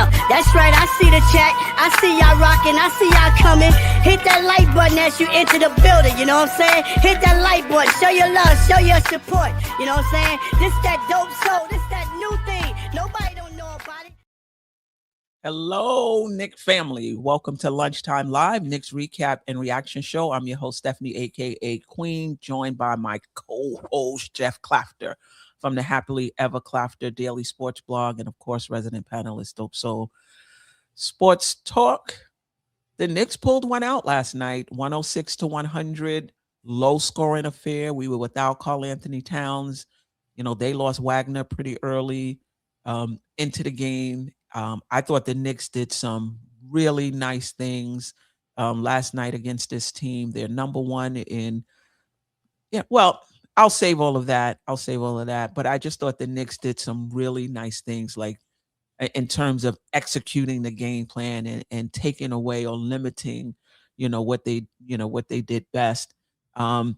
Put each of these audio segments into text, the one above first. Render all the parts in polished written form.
Yeah, that's right. I see the chat. I see y'all rocking. I see y'all coming. Hit that like button as you enter the building. You know what I'm saying? Hit that like button. Show your love. Show your support. You know what I'm saying? This that dope soul. This that new thing. Nobody don't know about it. Hello, Knick family. Welcome to Lunchtime Live, Knicks Recap and Reaction Show. I'm your host, Stephanie, a.k.a. Queen, joined by my co-host, Geoff Klafter, from the Happily Ever Klafter Daily Sports Blog, and, of course, resident panelist, Dope Soul Sports Talk. The Knicks pulled one out last night, 106-100, low-scoring affair. We were without Karl Anthony Towns. You know, they lost Wagner pretty early into the game. I thought the Knicks did some really nice things last night against this team. They're number one in, I'll save all of that. But I just thought the Knicks did some really nice things, like in terms of executing the game plan and taking away or limiting, what they did best. I'm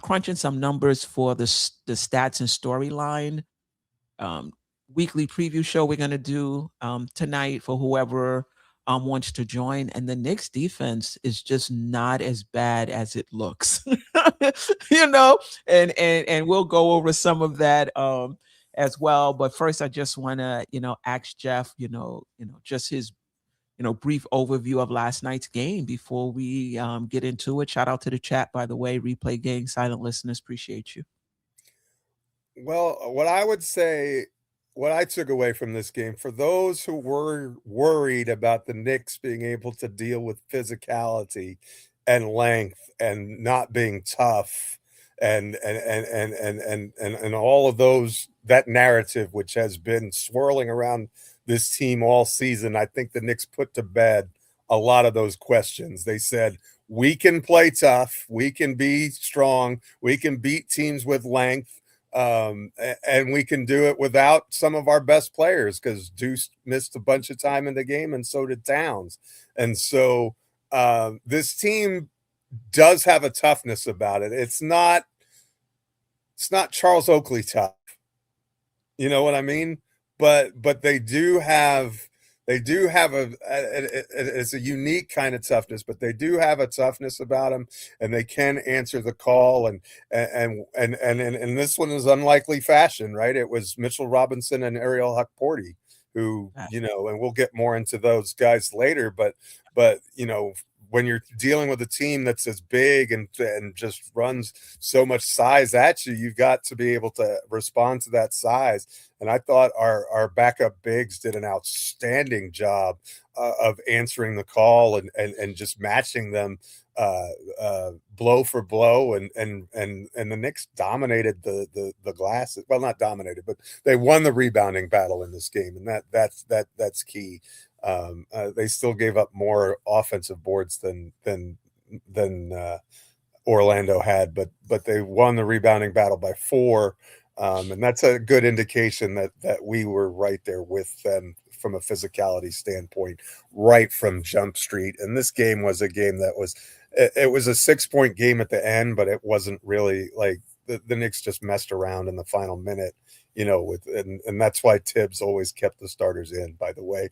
crunching some numbers for the stats and storyline weekly preview show we're going to do tonight for whoever wants to join. And the Knicks defense is just not as bad as it looks, and we'll go over some of that as well. But first, I just want to, ask Geoff, just his, brief overview of last night's game before we get into it. Shout out to the chat, by the way, replay gang, silent listeners. Appreciate you. Well, what I would say, what I took away from this game, for those who were worried about the Knicks being able to deal with physicality and length and not being tough and all of those, that narrative which has been swirling around this team all season, I think the Knicks put to bed a lot of those questions. They said, we can play tough, we can be strong, we can beat teams with length. And we can do it without some of our best players, because Deuce missed a bunch of time in the game and so did Towns. And so this team does have a toughness about it. It's not Charles Oakley tough. You know what I mean? But they do have it's a unique kind of toughness, but they do have a toughness about them, and they can answer the call. And this one is unlikely fashion, right? It was Mitchell Robinson and Ariel Hukporti who, and we'll get more into those guys later, but when you're dealing with a team that's as big and just runs so much size at you, you've got to be able to respond to that size. And I thought our backup bigs did an outstanding job of answering the call and just matching them blow for blow. And the Knicks dominated the glass. Well, not dominated, but they won the rebounding battle in this game, and that's key. They still gave up more offensive boards than Orlando had, but they won the rebounding battle by 4. And that's a good indication that we were right there with them from a physicality standpoint, right from Jump Street. And this game was a game that was a 6-point game at the end, but it wasn't really like the Knicks just messed around in the final minute. And that's why Tibbs always kept the starters in, by the way.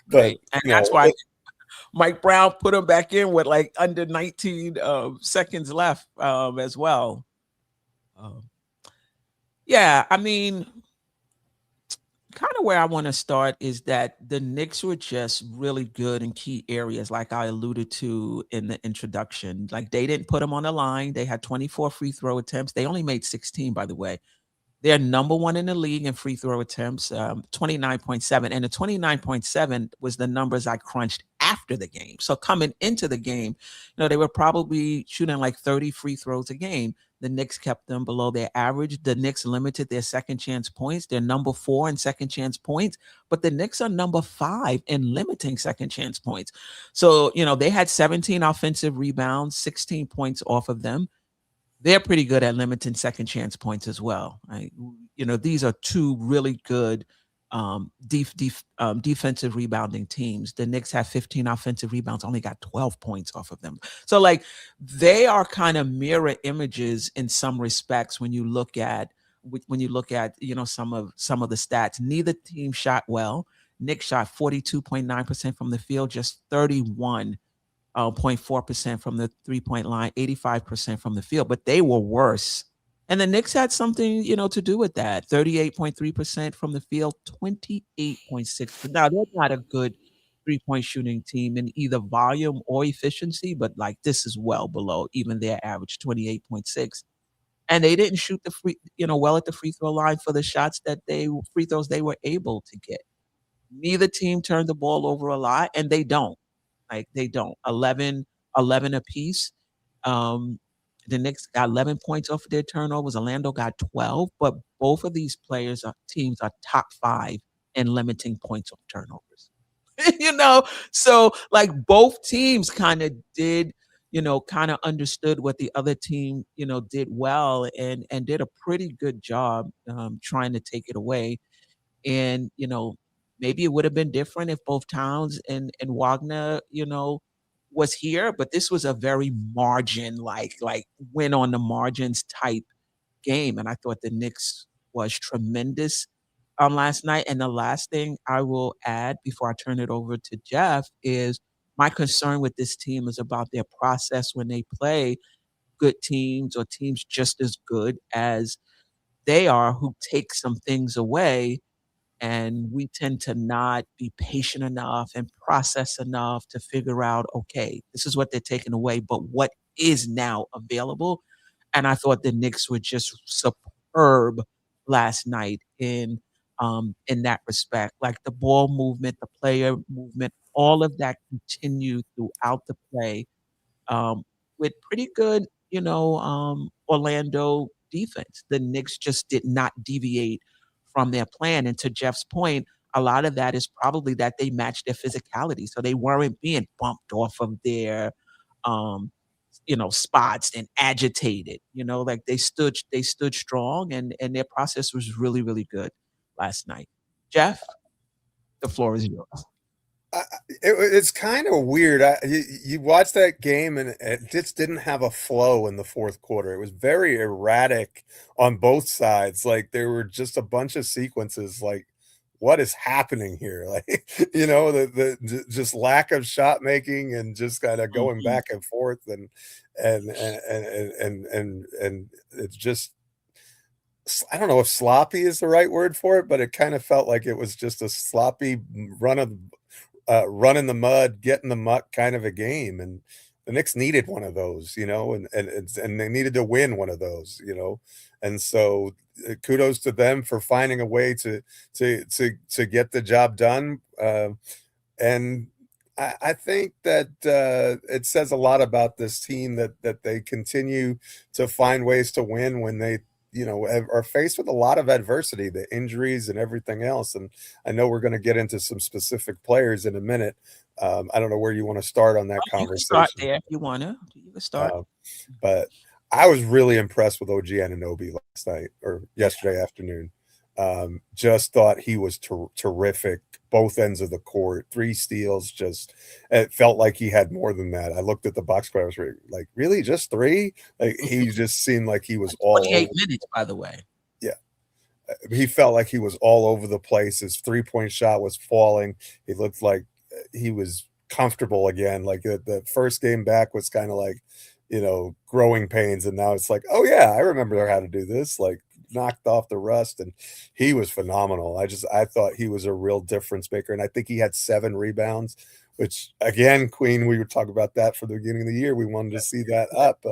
But that's why Mike Brown put him back in with like under 19 seconds left as well. I mean, kind of where I want to start is that the Knicks were just really good in key areas, like I alluded to in the introduction. Like, they didn't put them on the line. They had 24 free throw attempts. They only made 16, by the way. They're number one in the league in free throw attempts, 29.7. And the 29.7 was the numbers I crunched after the game. So coming into the game, they were probably shooting like 30 free throws a game. The Knicks kept them below their average. The Knicks limited their second chance points. They're number 4 in second chance points, but the Knicks are number 5 in limiting second chance points. So, they had 17 offensive rebounds, 16 points off of them. They're pretty good at limiting second chance points as well. Right? These are two really good defensive rebounding teams. The Knicks have 15 offensive rebounds, only got 12 points off of them. So like, they are kind of mirror images in some respects when you look at when you look at, some of the stats, neither team shot well. Knicks shot 42.9% from the field, just 31.4% from the 3-point line, 85% from the field, but they were worse. And the Knicks had something, to do with that. 38.3% from the field, 28.6. Now, they're not a good three-point shooting team in either volume or efficiency, but like this is well below even their average, 28.6. And they didn't shoot well at the free throw line for the free throws they were able to get. Neither team turned the ball over a lot, and they don't. Like, they don't. 11 apiece. The Knicks got 11 points off of their turnovers. Orlando got 12, but both of these teams are top 5 in limiting points off turnovers. So, like, both teams kinda did, kinda understood what the other team, did well and did a pretty good job, trying to take it away. And, maybe it would have been different if both Towns and Wagner, was here, but this was a very margin, like win on the margins type game. And I thought the Knicks was tremendous last night. And the last thing I will add before I turn it over to Geoff is my concern with this team is about their process when they play good teams or teams just as good as they are, who take some things away, and we tend to not be patient enough and process enough to figure out, okay, this is what they're taking away, but what is now available? And I thought the Knicks were just superb last night in that respect. Like the ball movement, the player movement, all of that continued throughout the play, with pretty good, Orlando defense. The Knicks just did not deviate from their plan. And to Jeff's point, a lot of that is probably that they matched their physicality. So they weren't being bumped off of their, spots and agitated. Like they stood strong, and their process was really, really good last night. Jeff, the floor is yours. It's kind of weird. You watch that game and it just didn't have a flow in the fourth quarter. It was very erratic on both sides. Like there were just a bunch of sequences. Like, what is happening here? Like, the just lack of shot making and just kind of going back and forth and it's just. I don't know if sloppy is the right word for it, but it kind of felt like it was just a sloppy run in the mud, get in the muck kind of a game. And the Knicks needed one of those, and they needed to win one of those, And so kudos to them for finding a way to get the job done. And I think that it says a lot about this team that they continue to find ways to win when they are faced with a lot of adversity, the injuries and everything else. And I know we're going to get into some specific players in a minute. I don't know where you want to start on that conversation. You can start there if you want to. You can start. But I was really impressed with OG Anunoby last night or yesterday afternoon. Just thought he was terrific, both ends of the court, 3 steals. Just it felt like he had more than that. I looked at the box score. I was like, really, just 3? Like he just seemed like he was all 28 minutes, by the way. Yeah, he felt like he was all over the place. His 3-point shot was falling. He looked like he was comfortable again. Like the first game back was kind of like, growing pains, and now it's like, oh yeah, I remember how to do this. Like knocked off the rust, and he was phenomenal. I thought he was a real difference maker, and I think he had 7 rebounds, which again, Queen, we were talking about that for the beginning of the year. We wanted to see that up.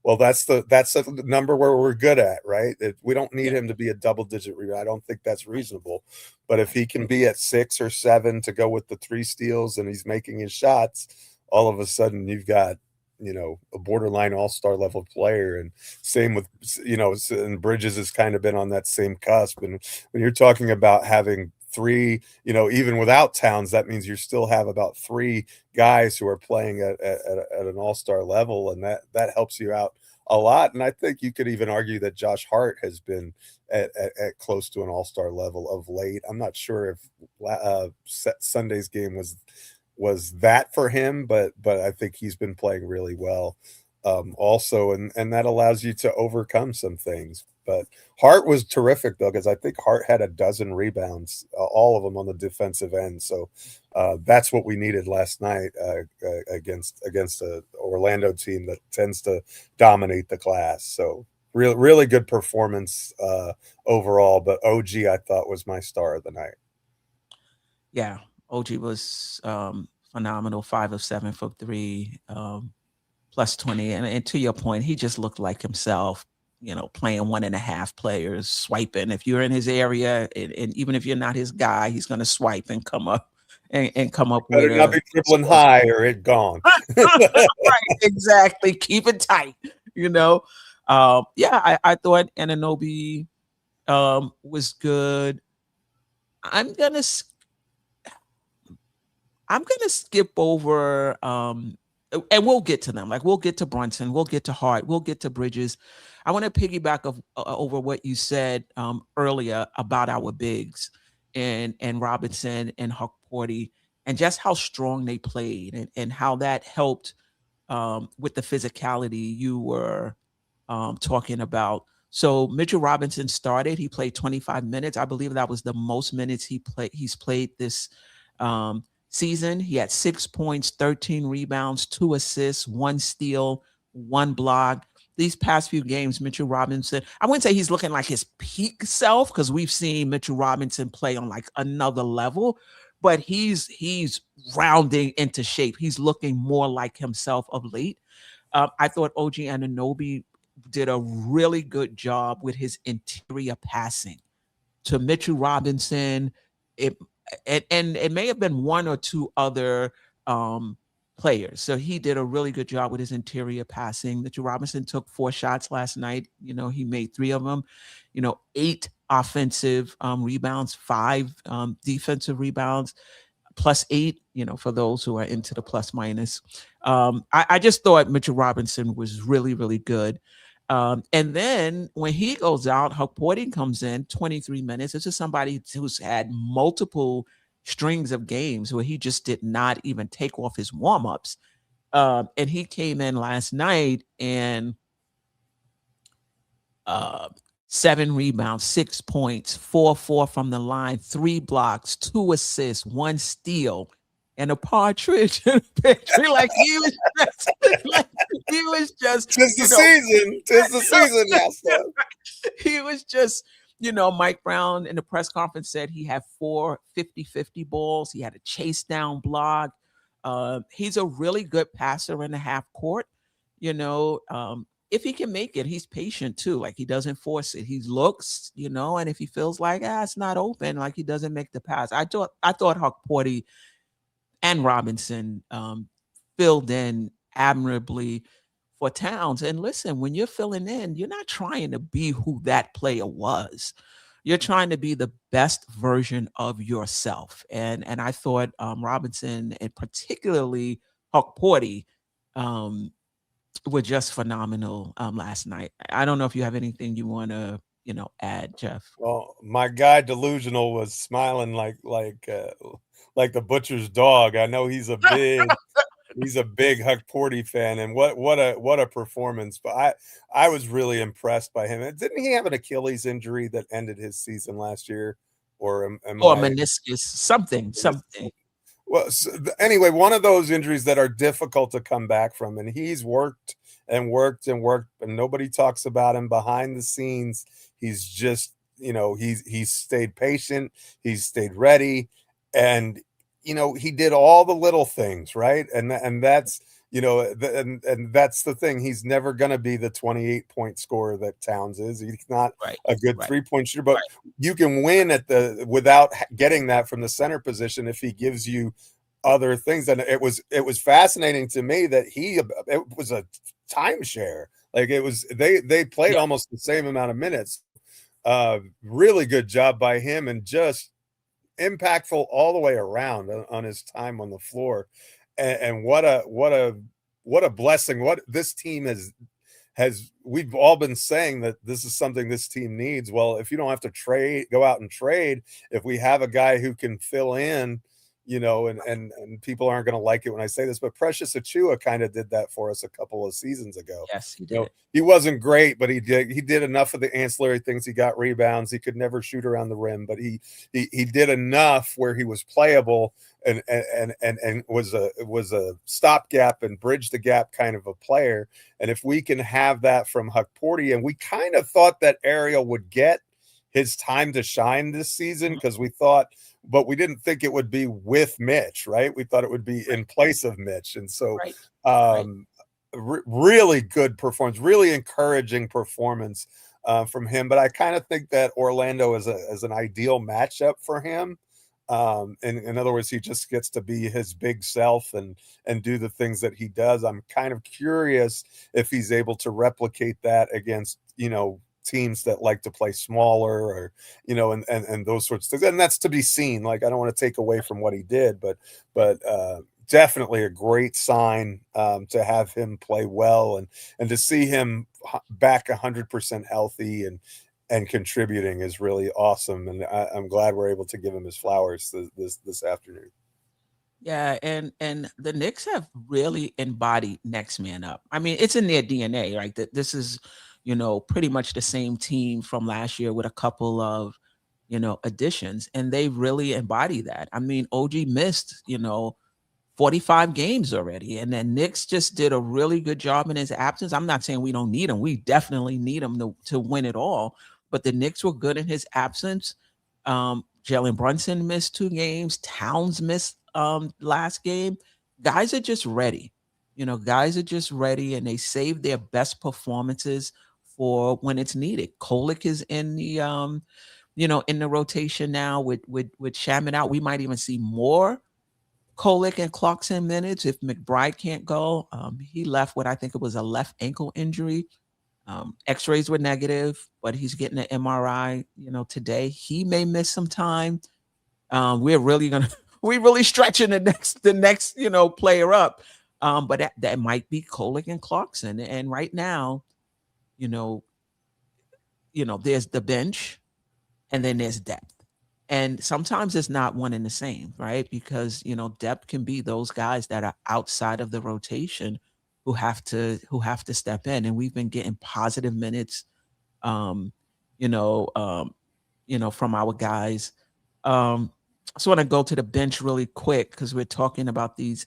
Well, that's the number where we're good at, right? We don't need him to be a double-digit rebound. I don't think that's reasonable, but if he can be at 6 or 7 to go with the 3 steals and he's making his shots, all of a sudden you've got a borderline all-star level player. And same with, and Bridges has kind of been on that same cusp. And when you're talking about having 3, even without Towns, that means you still have about 3 guys who are playing at an all-star level. And that helps you out a lot. And I think you could even argue that Josh Hart has been at close to an all-star level of late. I'm not sure if Sunday's game was that for him, but I think he's been playing really well also, and that allows you to overcome some things. But Hart was terrific though, because I think Hart had a dozen rebounds, all of them on the defensive end. So that's what we needed last night against a Orlando team that tends to dominate the glass. So really good performance overall. But OG, I thought, was my star of the night. Yeah, OG was phenomenal. 5 of 7 for 3, plus 20. And to your point, he just looked like himself. Playing 1.5 players, swiping. If you're in his area, and even if you're not his guy, he's going to swipe and come up and come up with Better not be dribbling high or it gone. Right, exactly. Keep it tight. Yeah, I thought Anunoby was good. I'm gonna skip over and we'll get to them. Like, we'll get to Brunson, we'll get to Hart, we'll get to Bridges. I want to piggyback over what you said earlier about our bigs and Robinson and Hukporti, and just how strong they played, and how that helped with the physicality you were talking about. So Mitchell Robinson started. He played 25 minutes. I believe that was the most minutes he's played this season. He had 6 points, 13 rebounds, 2 assists, 1 steal, 1 block. These past few games, Mitchell Robinson, I wouldn't say he's looking like his peak self, because we've seen Mitchell Robinson play on like another level, but he's rounding into shape. He's looking more like himself of late. I thought OG Anunoby did a really good job with his interior passing to Mitchell Robinson. And it may have been 1 or 2 other players. So he did a really good job with his interior passing. Mitchell Robinson took 4 shots last night. He made 3 of them. 8 offensive rebounds, 5 defensive rebounds, plus 8, for those who are into the plus minus. I just thought Mitchell Robinson was really, really good. And then when he goes out, Hukporti comes in 23 minutes. This is somebody who's had multiple strings of games where he just did not even take off his warm-ups. And he came in last night and 7 rebounds, 6 points, 4 from the line, 3 blocks, 2 assists, 1 steal, and a partridge in a picture. Like, he was just Tis the season. Tis the season now, Steph. He was just, Mike Brown in the press conference said he had 4 50-50 balls. He had a chase down block. He's a really good passer in the half court. If he can make it, he's patient too. Like, he doesn't force it. He looks, and if he feels like it's not open, like, he doesn't make the pass. I thought Hukporti and Robinson filled in admirably for Towns. And listen, when you're filling in, you're not trying to be who that player was. You're trying to be the best version of yourself. And I thought Robinson, and particularly Hukporti, were just phenomenal last night. I don't know if you have anything you want to, add, Geoff. Well, my guy Delusional was smiling like the butcher's dog. I know he's a big Hukporti fan, and what a performance. But I was really impressed by him. Didn't he have an Achilles injury that ended his season last year, or meniscus, something? Well, anyway, one of those injuries that are difficult to come back from, and he's worked and worked and worked, and nobody talks about him behind the scenes. He's just, he's stayed patient, he's stayed ready, and he did all the little things right, and that's and that's the thing. He's never going to be the 28-point scorer that Towns is. He's not a good 3-point shooter, but you can win without getting that from the center position if he gives you other things. And it was fascinating to me that it was a timeshare. Like, it was they played almost the same amount of minutes. Really good job by him, and just impactful all the way around on his time on the floor. And what a blessing. What this team has we've all been saying that this is something this team needs. Well, if you don't have to go out and trade, if we have a guy who can fill in you know, and people aren't going to like it when I say this, but Precious Achiuwa kind of did that for us a couple of seasons ago. Yes, he You know, did. he wasn't great, but he did enough of the ancillary things. He got rebounds. He could never shoot around the rim, but he did enough where he was playable and was a stopgap and bridge the gap kind of a player. And if we can have that from Hukporti, and we kind of thought that Ariel would get his time to shine this season because we thought, but we didn't think it would be with Mitch, right? We thought it would be in place of Mitch. And so really good performance, really encouraging performance from him. But I kind of think that Orlando is an ideal matchup for him. In other words, he just gets to be his big self and do the things that he does. I'm kind of curious if he's able to replicate that against, you know, teams that like to play smaller, or, you know, and those sorts of things. And that's to be seen. Like, I don't want to take away from what he did, but definitely a great sign to have him play well and to see him back 100% healthy and contributing is really awesome. And I'm glad we're able to give him his flowers this afternoon. Yeah, and the Knicks have really embodied next man up. I mean, it's in their DNA, right? That this is, you know, pretty much the same team from last year with a couple of, you know, additions, and they really embody that. I mean, OG missed, you know, 45 games already, and then Knicks just did a really good job in his absence. I'm not saying we don't need him. We definitely need him to win it all, but the Knicks were good in his absence. Jalen Brunson missed 2 games. Towns missed last game. Guys are just ready. You know, guys are just ready, and they save their best performances for when it's needed. Kolick is in the you know, in the rotation now with Shaman out. We might even see more Kolick and Clarkson minutes if McBride can't go. He left what I think it was a left ankle injury. X-rays were negative, but he's getting an MRI, you know, today. He may miss some time. We're really stretching the next, you know, player up. But that might be Kolick and Clarkson. And right now, you know, there's the bench and then there's depth. And sometimes it's not one and the same, right? Because, you know, depth can be those guys that are outside of the rotation who have to step in. And we've been getting positive minutes, um, you know, from our guys. So I want to go to the bench really quick because we're talking about these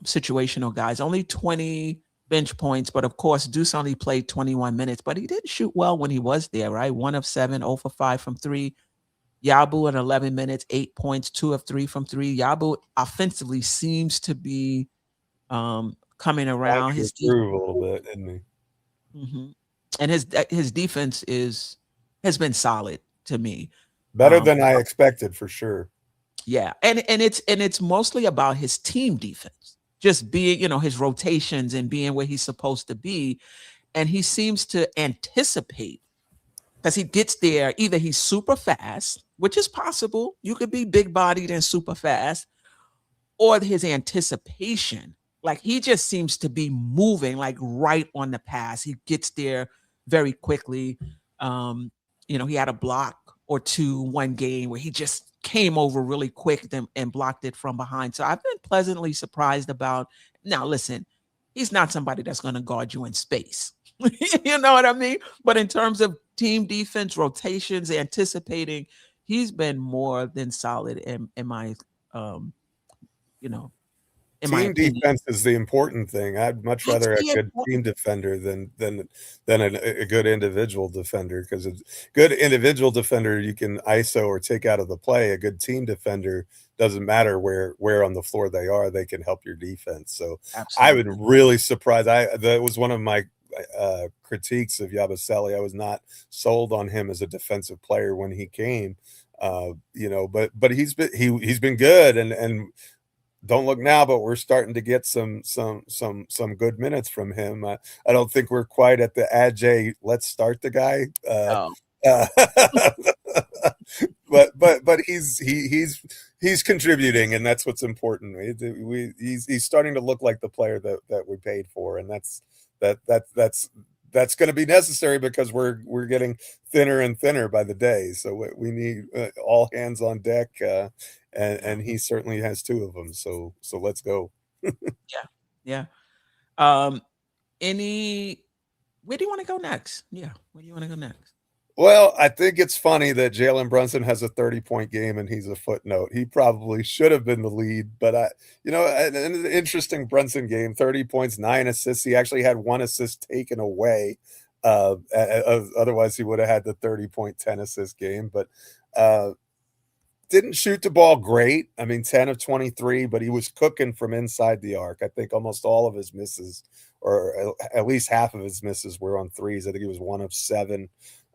situational guys. Only 20 bench points, but of course, Deuce only played 21 minutes, but he didn't shoot well when he was there, right? 1 of 7, 0 for 5 from 3. Yabu in 11 minutes, 8 points, 2 of 3 from 3. Yabu offensively seems to be coming around. His through a little bit, isn't he? And his defense has been solid to me. Better than I expected, for sure. Yeah, and it's mostly about his team defense, just being, you know, his rotations and being where he's supposed to be, and he seems to anticipate because he gets there. Either he's super fast, which is possible. You could be big bodied and super fast, or his anticipation. Like, he just seems to be moving like right on the pass. He gets there very quickly. You know, he had a block or 2 one game where he just came over really quick and blocked it from behind. So I've been pleasantly surprised about. Now, listen, he's not somebody that's going to guard you in space. You know what I mean? But in terms of team defense, rotations, anticipating, he's been more than solid in my, you know, in my opinion. Defense is the important thing. I'd much rather a good team defender than a good individual defender, because a good individual defender you can ISO or take out of the play. A good team defender doesn't matter where on the floor they are; they can help your defense. So I've been really surprised. That was one of my critiques of Yabusele. I was not sold on him as a defensive player when he came. You know, but he's been good and. Don't look now, but we're starting to get some good minutes from him. I don't think we're quite at the Ajay, let's start the guy. But he's contributing, and that's what's important. He's starting to look like the player that we paid for, and that's going to be necessary because we're getting thinner and thinner by the day. So we need all hands on deck and he certainly has 2 of them. So let's go. Yeah. Um, where do you want to go next? Yeah, where do you want to go next? Well, I think it's funny that Jalen Brunson has a 30-point game and he's a footnote. He probably should have been the lead, but an interesting Brunson game, 30 points, 9 assists. He actually had 1 assist taken away. Otherwise he would have had the 30-point, 10 assist game, but didn't shoot the ball great. I mean, 10 of 23, but he was cooking from inside the arc. I think almost all of his misses, or at least half of his misses, were on threes. I think he was 1 of 7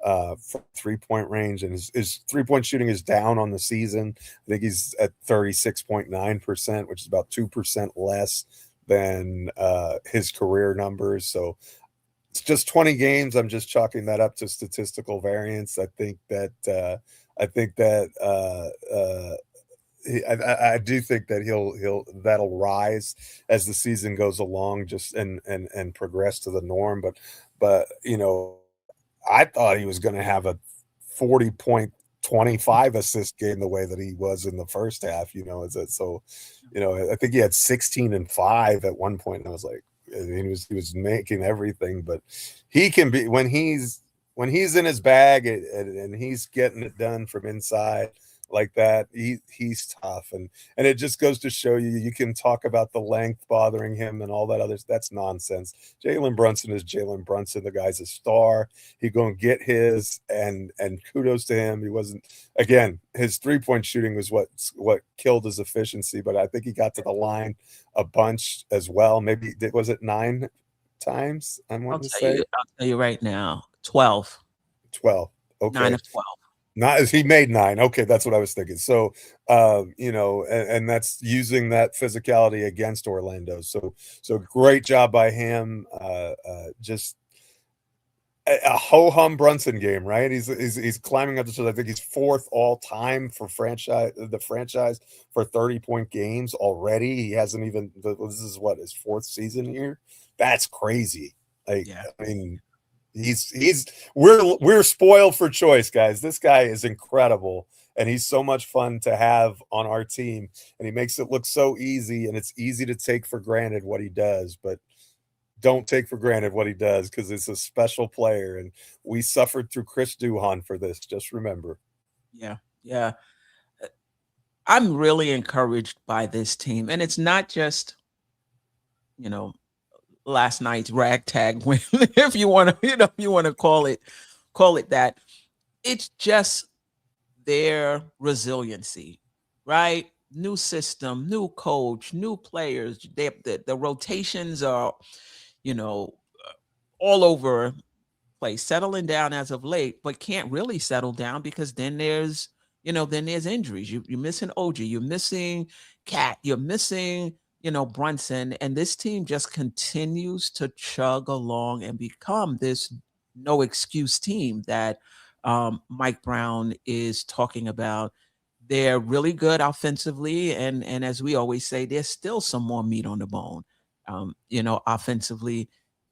from 3-point range, and his 3-point shooting is down on the season. I think he's at 36.9%, which is about 2% less than his career numbers. So it's just 20 games. I'm just chalking that up to statistical variance. I do think that that'll rise as the season goes along, just and progress to the norm. But I thought he was going to have a 40-point, 25 assist game the way that he was in the first half. I think he had 16 and 5 at one point, and I was like, he was making everything. But he can be, when he's in his bag and he's getting it done from inside like that, he's tough, and it just goes to show you can talk about the length bothering him and all that others. That's nonsense. Jalen Brunson is Jalen Brunson. The guy's a star. He gonna get his, and kudos to him. He wasn't, again, his 3-point shooting was what killed his efficiency, but I think he got to the line a bunch as well. Maybe was it 9 times? I'll tell you right now, 12. Okay. 9 of 12. He made 9. Okay, that's what I was thinking. So, and that's using that physicality against Orlando. So great job by him. Just a ho-hum Brunson game, right? He's climbing up the stairs. I think he's 4th all time for the franchise for 30-point games already. He hasn't even. This is what, his 4th season here. That's crazy. I mean, we're spoiled for choice, guys. This guy is incredible, and he's so much fun to have on our team, and he makes it look so easy, and it's easy to take for granted what he does, but don't take for granted what he does, because it's a special player, and we suffered through Chris Duhon for this. Just remember. Yeah. I'm really encouraged by this team, and it's not just, last night's ragtag win, if you want to call it that. It's just their resiliency, right? New system, new coach, new players. The rotations are, all over place, settling down as of late, but can't really settle down, because then there's injuries. You're missing OG, you're missing Cat, you're missing Brunson, and this team just continues to chug along and become this no excuse team that Mike Brown is talking about. They're really good offensively, and as we always say, there's still some more meat on the bone, offensively.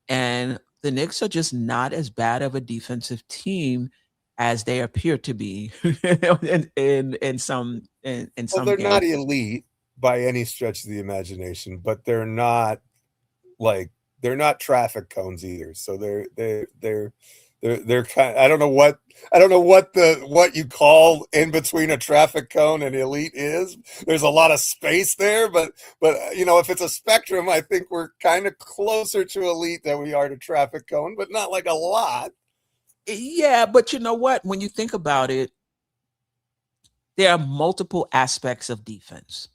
And the Knicks are just not as bad of a defensive team as they appear to be in some they're games. Not elite by any stretch of the imagination, but they're not traffic cones either. So they're kind of, I don't know what you call in between a traffic cone and elite is. There's a lot of space there, but if it's a spectrum, I think we're kind of closer to elite than we are to traffic cone, but not like a lot. Yeah, but you know what? When you think about it, there are multiple aspects of defense,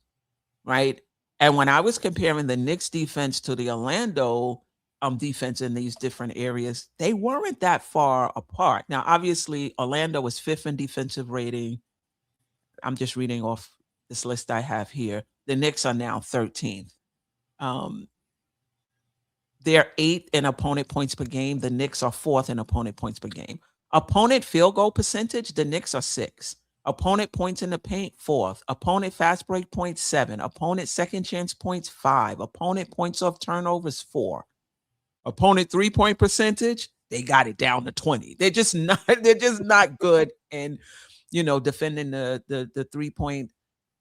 right? And when I was comparing the Knicks defense to the Orlando defense in these different areas, they weren't that far apart. Now, obviously, Orlando was 5th in defensive rating. I'm just reading off this list I have here. The Knicks are now 13th. They're 8th in opponent points per game. The Knicks are 4th in opponent points per game. Opponent field goal percentage, the Knicks are 6th. Opponent points in the paint, 4th. Opponent fast break points, 7. Opponent second chance points, 5. Opponent points off turnovers, 4. Opponent 3-point percentage, they got it down to 20. They're just not good in, defending the 3-point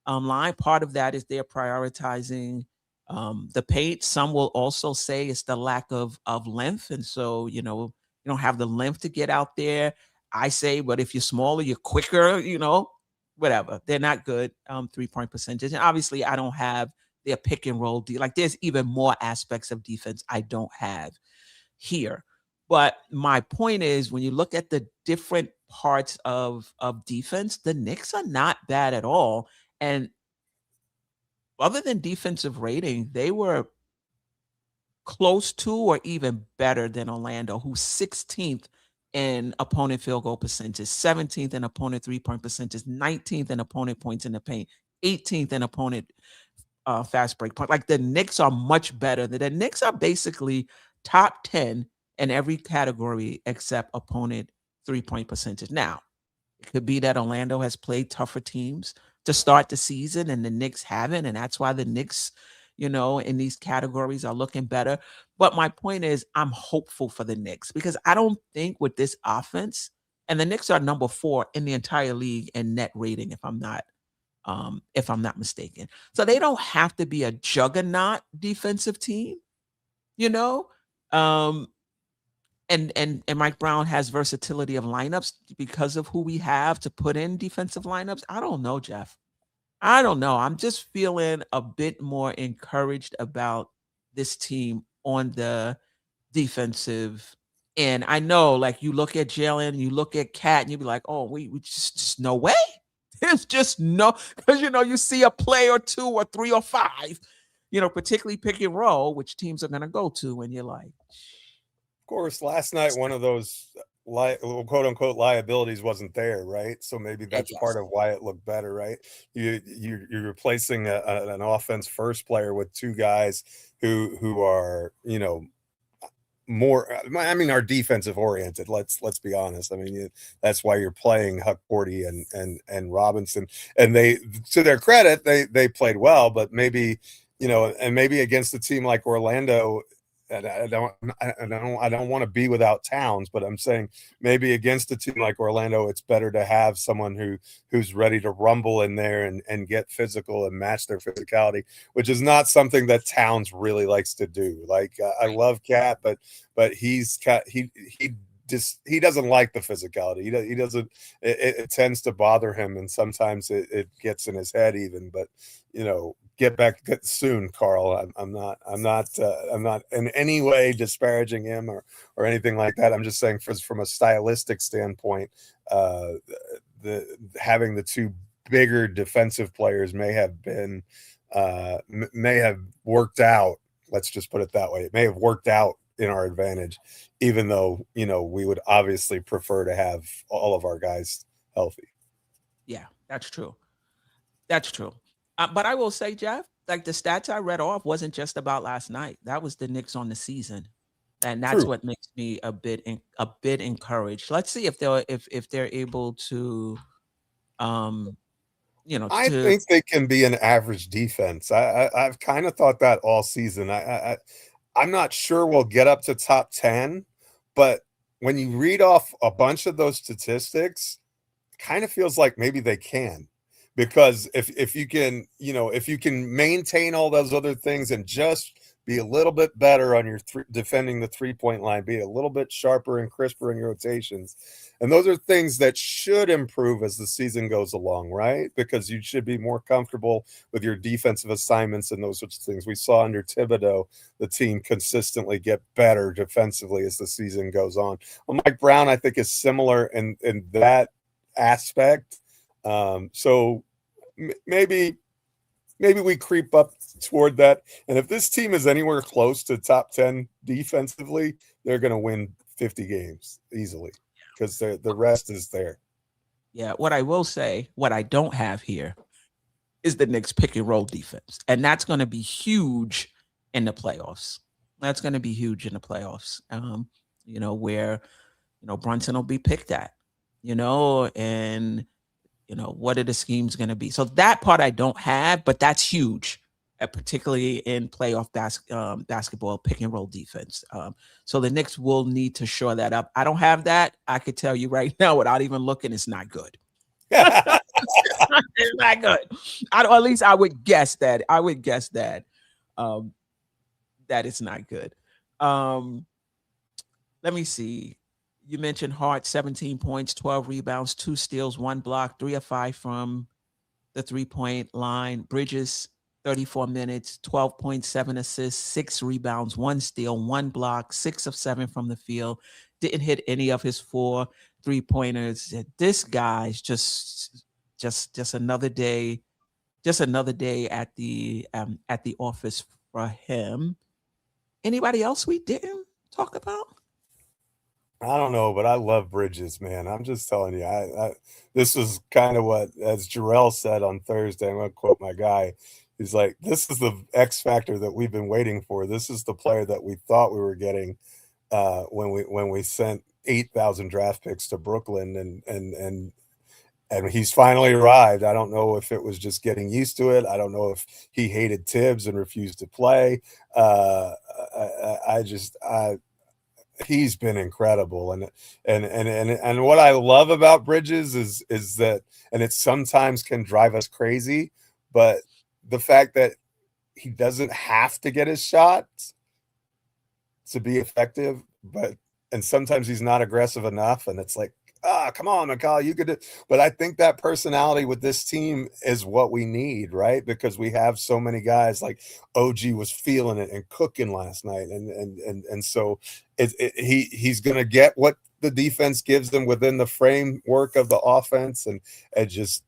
line. Part of that is they're prioritizing the paint. Some will also say it's the lack of length, and so you don't have the length to get out there. I say, but if you're smaller, you're quicker. Whatever. They're not good 3-point percentage, and obviously, I don't have their pick and roll. Like there's even more aspects of defense I don't have here. But my point is, when you look at the different parts of defense, the Knicks are not bad at all. And other than defensive rating, they were close to or even better than Orlando, who's 16th in opponent field goal percentage, 17th in opponent 3-point percentage, 19th in opponent points in the paint, 18th in opponent fast break point. Like the Knicks are much better. The Knicks are basically top 10 in every category except opponent 3-point percentage. Now, it could be that Orlando has played tougher teams to start the season and the Knicks haven't, and that's why the Knicks, in these categories are looking better. But my point is, I'm hopeful for the Knicks because I don't think with this offense, and the Knicks are number 4 in the entire league in net rating, if I'm not mistaken. So they don't have to be a juggernaut defensive team, And Mike Brown has versatility of lineups because of who we have to put in defensive lineups. I don't know, Jeff. I don't know. I'm just feeling a bit more encouraged about this team on the defensive end. I know, like you look at Jalen, you look at Cat, and you be like, oh, we just no way. There's just no, because you see a play or 2 or 3 or 5, particularly pick and roll, which teams are going to go to, and you're like. Of course, last night one of those quote unquote liabilities wasn't there, right? So maybe that's part of why it looked better, right? You're replacing an offense first player with 2 guys who are more. I mean, are defensive oriented. Let's be honest. I mean, that's why you're playing Hukporti and Robinson, and they, to their credit, they played well, but maybe and maybe against a team like Orlando. I don't want to be without Towns, but I'm saying maybe against a team like Orlando, it's better to have someone who's ready to rumble in there and get physical and match their physicality, which is not something that Towns really likes to do. Like I love Cat, but he doesn't like the physicality. He doesn't. It tends to bother him, and sometimes it gets in his head even. But get back soon, Karl. I'm not in any way disparaging him or anything like that. I'm just saying from a stylistic standpoint, having the 2 bigger defensive players may have worked out. Let's just put it that way. It may have worked out in our advantage, even though we would obviously prefer to have all of our guys healthy. Yeah, that's true. But I will say, Jeff, like the stats I read off wasn't just about last night. That was the Knicks on the season, and that's what makes me a bit encouraged. Let's see if they're able to, I think they can be an average defense. I've kind of thought that all season. I'm not sure we'll get up to top 10, but when you read off a bunch of those statistics, it kind of feels like maybe they can. Because if you can, if you can maintain all those other things and just be a little bit better on your defending the 3-point line, be a little bit sharper and crisper in your rotations, and those are things that should improve as the season goes along, right? Because you should be more comfortable with your defensive assignments and those sorts of things. We saw under Thibodeau the team consistently get better defensively as the season goes on. Well, Mike Brown, I think, is similar in that aspect. So maybe we creep up toward that. And if this team is anywhere close to top 10 defensively, they're going to win 50 games easily because the rest is there. Yeah. What I will say, what I don't have here is the Knicks pick and roll defense. And that's going to be huge in the playoffs. Where, Brunson will be picked at, and what are the schemes going to be? So that part I don't have, but that's huge, particularly in playoff basketball pick and roll defense. So the Knicks will need to shore that up. I don't have that. I could tell you right now without even looking, it's not good. It's not good. At least I would guess that. That it's not good. Let me see. You mentioned Hart, 17 points, 12 rebounds, 2 steals, 1 block, 3 of 5 from the 3-point line. Bridges, 34 minutes, 12.7 assists, 6 rebounds, 1 steal, 1 block, 6 of 7 from the field. Didn't hit any of his 4 3-pointers. This guy's just another day, at the office for him. Anybody else we didn't talk about? I don't know, but I love Bridges, man. I'm just telling you, this is kind of what, as Jerrell said on Thursday, I'm going to quote my guy. He's like, this is the X factor that we've been waiting for. This is the player that we thought we were getting when we sent 8,000 draft picks to Brooklyn, and he's finally arrived. I don't know if it was just getting used to it. I don't know if he hated Tibbs and refused to play. He's been incredible, and what I love about Bridges is that, and it sometimes can drive us crazy, but the fact that he doesn't have to get his shots to be effective, and sometimes he's not aggressive enough, and it's like, come on, McCall, you could do. But I think that personality with this team is what we need, right? Because we have so many guys, like OG was feeling it and cooking last night, and so he's going to get what the defense gives them within the framework of the offense, and just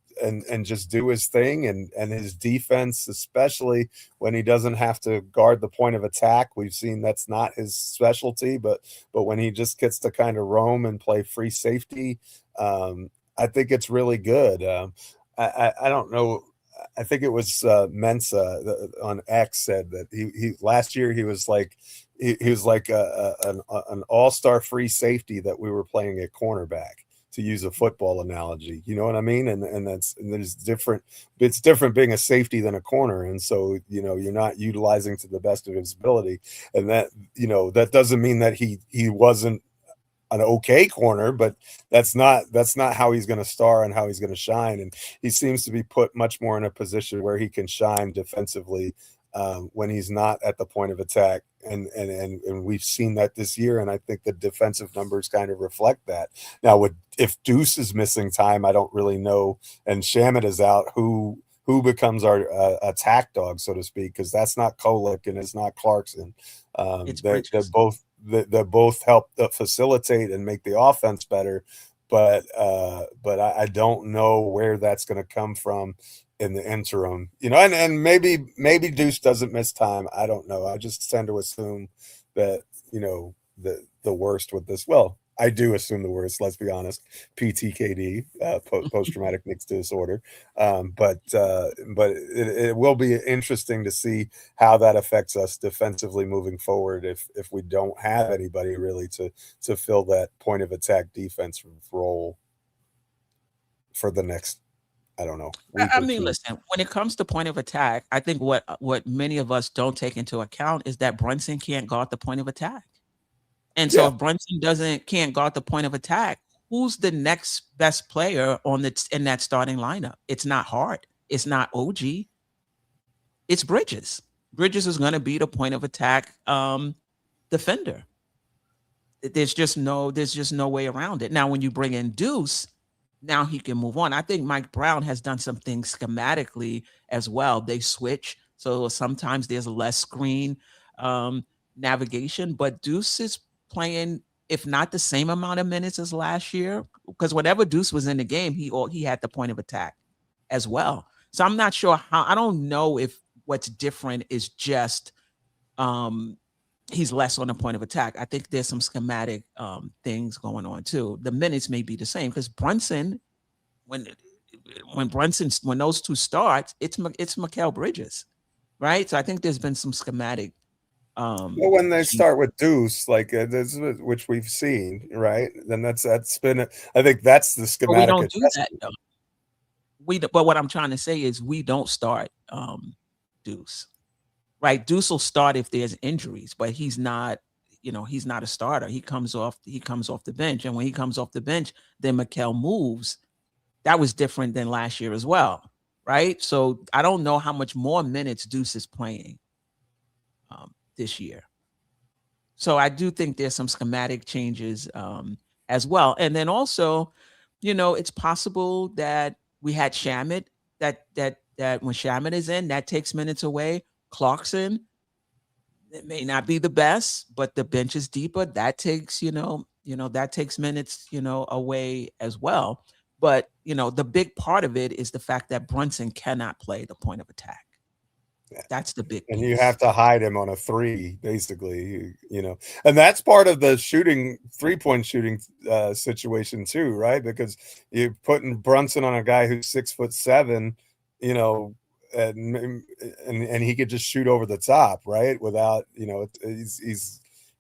do his thing, and his defense, especially when he doesn't have to guard the point of attack. We've seen that's not his specialty, but when he just gets to kind of roam and play free safety, I think it's really good. I don't know. I think it was Mensa on X said that he last year he was like an all-star free safety that we were playing at cornerback, to use a football analogy. You know what I mean? And there's different, it's different being a safety than a corner. And so, you're not utilizing to the best of his ability. And that, that doesn't mean that he wasn't an okay corner, but that's not how he's going to star and how he's going to shine. And he seems to be put much more in a position where he can shine defensively when he's not at the point of attack. And we've seen that this year, and I think the defensive numbers kind of reflect that. Now, if Deuce is missing time, I don't really know, and Shamet is out, who becomes our attack dog, so to speak, because that's not Kolek and it's not Clarkson. They both help facilitate and make the offense better, but I don't know where that's going to come from in the interim, and maybe Deuce doesn't miss time. I don't know. I just tend to assume that, the worst with this. Well, I do assume the worst, let's be honest. PTKD, post-traumatic Knicks disorder. But it will be interesting to see how that affects us defensively moving forward if we don't have anybody really to fill that point of attack defense role for the next, I don't know. I mean, listen, when it comes to point of attack, I think what many of us don't take into account is that Brunson can't guard the point of attack. And so if Brunson can't guard the point of attack, who's the next best player in that starting lineup? It's not Hart. It's not OG. It's Bridges. Bridges is going to be the point of attack defender. There's just no way around it. Now, when you bring in Deuce, now he can move on. I think Mike Brown has done some things schematically as well. They switch, so sometimes there's less screen navigation, but Deuce is playing, if not the same amount of minutes as last year, because whenever Deuce was in the game, he had the point of attack as well. So I'm not sure I don't know if what's different is just he's less on the point of attack. I think there's some schematic things going on too. The minutes may be the same because Brunson, when those two start, it's Mikal Bridges, right? So I think there's been some schematic. Well, when they start with Deuce, like which we've seen, right? Then that's been. I think that's the schematic. But we don't do that, though. But what I'm trying to say is we don't start Deuce. Right, Deuce will start if there's injuries, but he's not a starter. He comes off the bench, and when he comes off the bench, then Mikal moves. That was different than last year as well. right? So I don't know how much more minutes Deuce is playing this year. So I do think there's some schematic changes as well. And then also, it's possible that we had Shamet, that when Shamet is in, that takes minutes away. Clarkson, it may not be the best, but the bench is deeper. That takes, that takes minutes, away as well. But, the big part of it is the fact that Brunson cannot play the point of attack. That's the big and piece. you have to hide him on a 3, basically, and that's part of the shooting, 3-point shooting situation too, right? Because you're putting Brunson on a guy who's 6'7", and he could just shoot over the top, right? Without,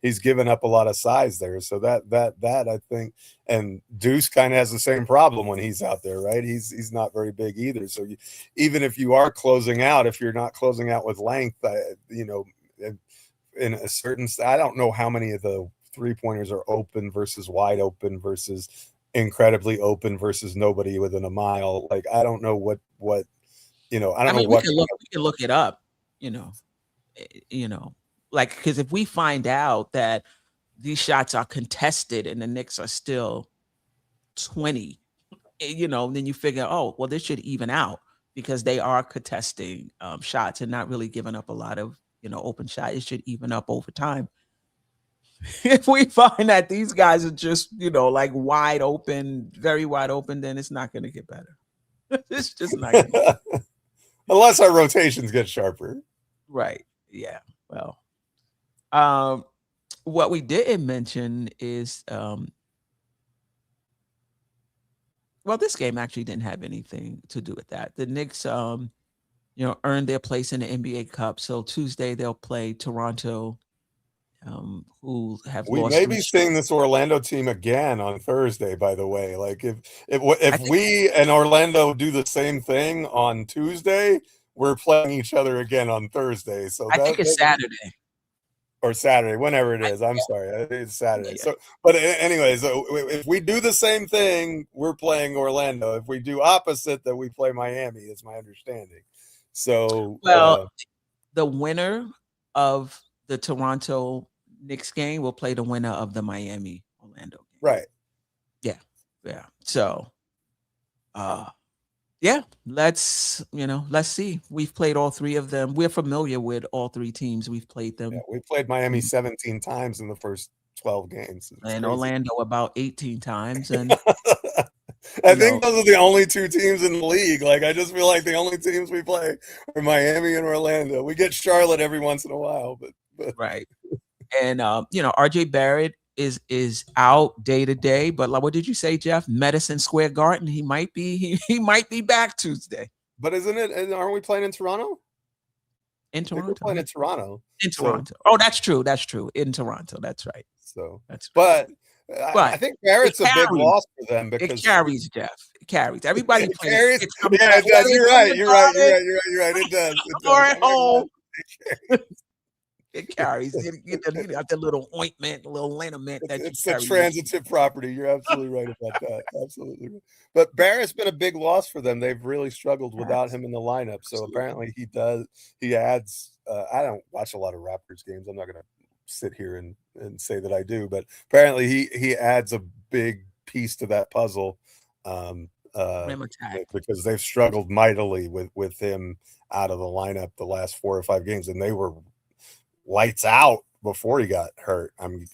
he's given up a lot of size there. So that I think, and Deuce kind of has the same problem when he's out there, right? He's not very big either. So even if you are closing out, if you're not closing out with length, in a certain, I don't know how many of the 3-pointers are open versus wide open versus incredibly open versus nobody within a mile. Like, I don't know what, I don't know what. We can look it up, like, because if we find out that these shots are contested and the Knicks are still 20, then you figure, oh, well, this should even out because they are contesting shots and not really giving up a lot of, open shot. It should even up over time. If we find that these guys are just, like wide open, very wide open, then it's not going to get better. It's just not going to. Unless our rotations get sharper. Right. Yeah. Well, what we didn't mention is, this game actually didn't have anything to do with that. The Knicks, earned their place in the NBA Cup. So Tuesday they'll play Toronto, who have we lost. may be seeing this Orlando team again on Thursday, by the way. Like if we and Orlando do the same thing on Tuesday, we're playing each other again on Thursday. So I think it's Saturday. Or Saturday, whenever it is. I'm sorry. It's Saturday. Yeah. So, but anyways, if we do the same thing, we're playing Orlando. If we do opposite, then we play Miami, is my understanding. So, the winner of the Toronto Knicks game will play the winner of the Miami Orlando game. Right. Yeah. Yeah. So, let's see. We've played all 3 of them. We're familiar with all 3 teams. We've played them. Yeah, we played Miami 17 times in the first 12 games. And crazy. Orlando about 18 times. And I think those are the only 2 teams in the league. Like, I just feel like the only teams we play are Miami and Orlando. We get Charlotte every once in a while, but. Right. And RJ Barrett is out day to day, but like, what did you say, Geoff? Madison Square Garden. He might be back Tuesday. But isn't it? And aren't we playing in Toronto? In Toronto, we're playing in Toronto. In Toronto. Oh, that's true. That's true. In Toronto, that's right. So that's. But I think Barrett's a big loss for them because it carries, Geoff. It carries. Everybody it plays. carries. Yeah, it does. You're right. It does. Or at home. It carries. You got that little ointment, a little liniment that it's a transitive property. You're absolutely right about that. Absolutely. But Barrett's been a big loss for them. They've really struggled without him in the lineup. So apparently he adds. I don't watch a lot of Raptors games. I'm not going to sit here and say that I do, but apparently he adds a big piece to that puzzle. Because they've struggled mightily with him out of the lineup the last 4 or 5 games, and they were lights out before he got hurt. I mean,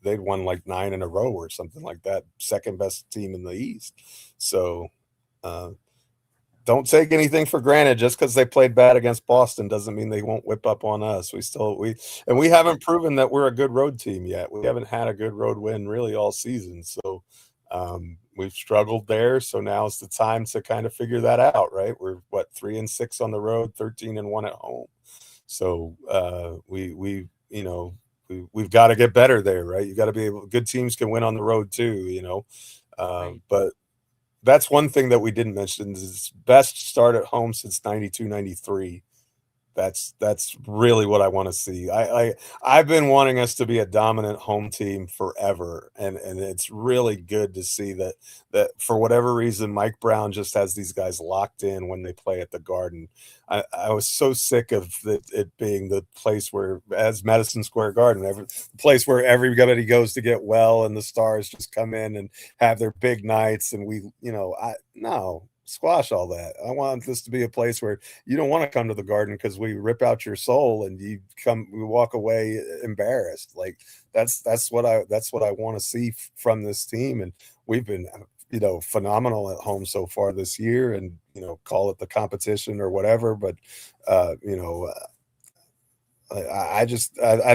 they'd won like 9 in a row or something like that, second best team in the East. So don't take anything for granted. Just because they played bad against Boston doesn't mean they won't whip up on us. We haven't proven that we're a good road team yet. We haven't had a good road win really all season. So we've struggled there. So now is the time to kind of figure that out, right? We're 3-6 on the road, 13-1 at home. So we've got to get better there, right? You got to be able. Good teams can win on the road too, right. But that's one thing that we didn't mention is best start at home since 92-93. That's really what I want to see. I've been wanting us to be a dominant home team forever, and it's really good to see that for whatever reason Mike Brown just has these guys locked in when they play at the Garden. I was so sick of it being the place where, as Madison Square Garden, the place where everybody goes to get well, and the stars just come in and have their big nights, and no, squash all that. I want this to be a place where you don't want to come to the Garden because we rip out your soul and we walk away embarrassed. Like that's what I want to see from this team. And we've been, phenomenal at home so far this year, and, call it the competition or whatever. But, I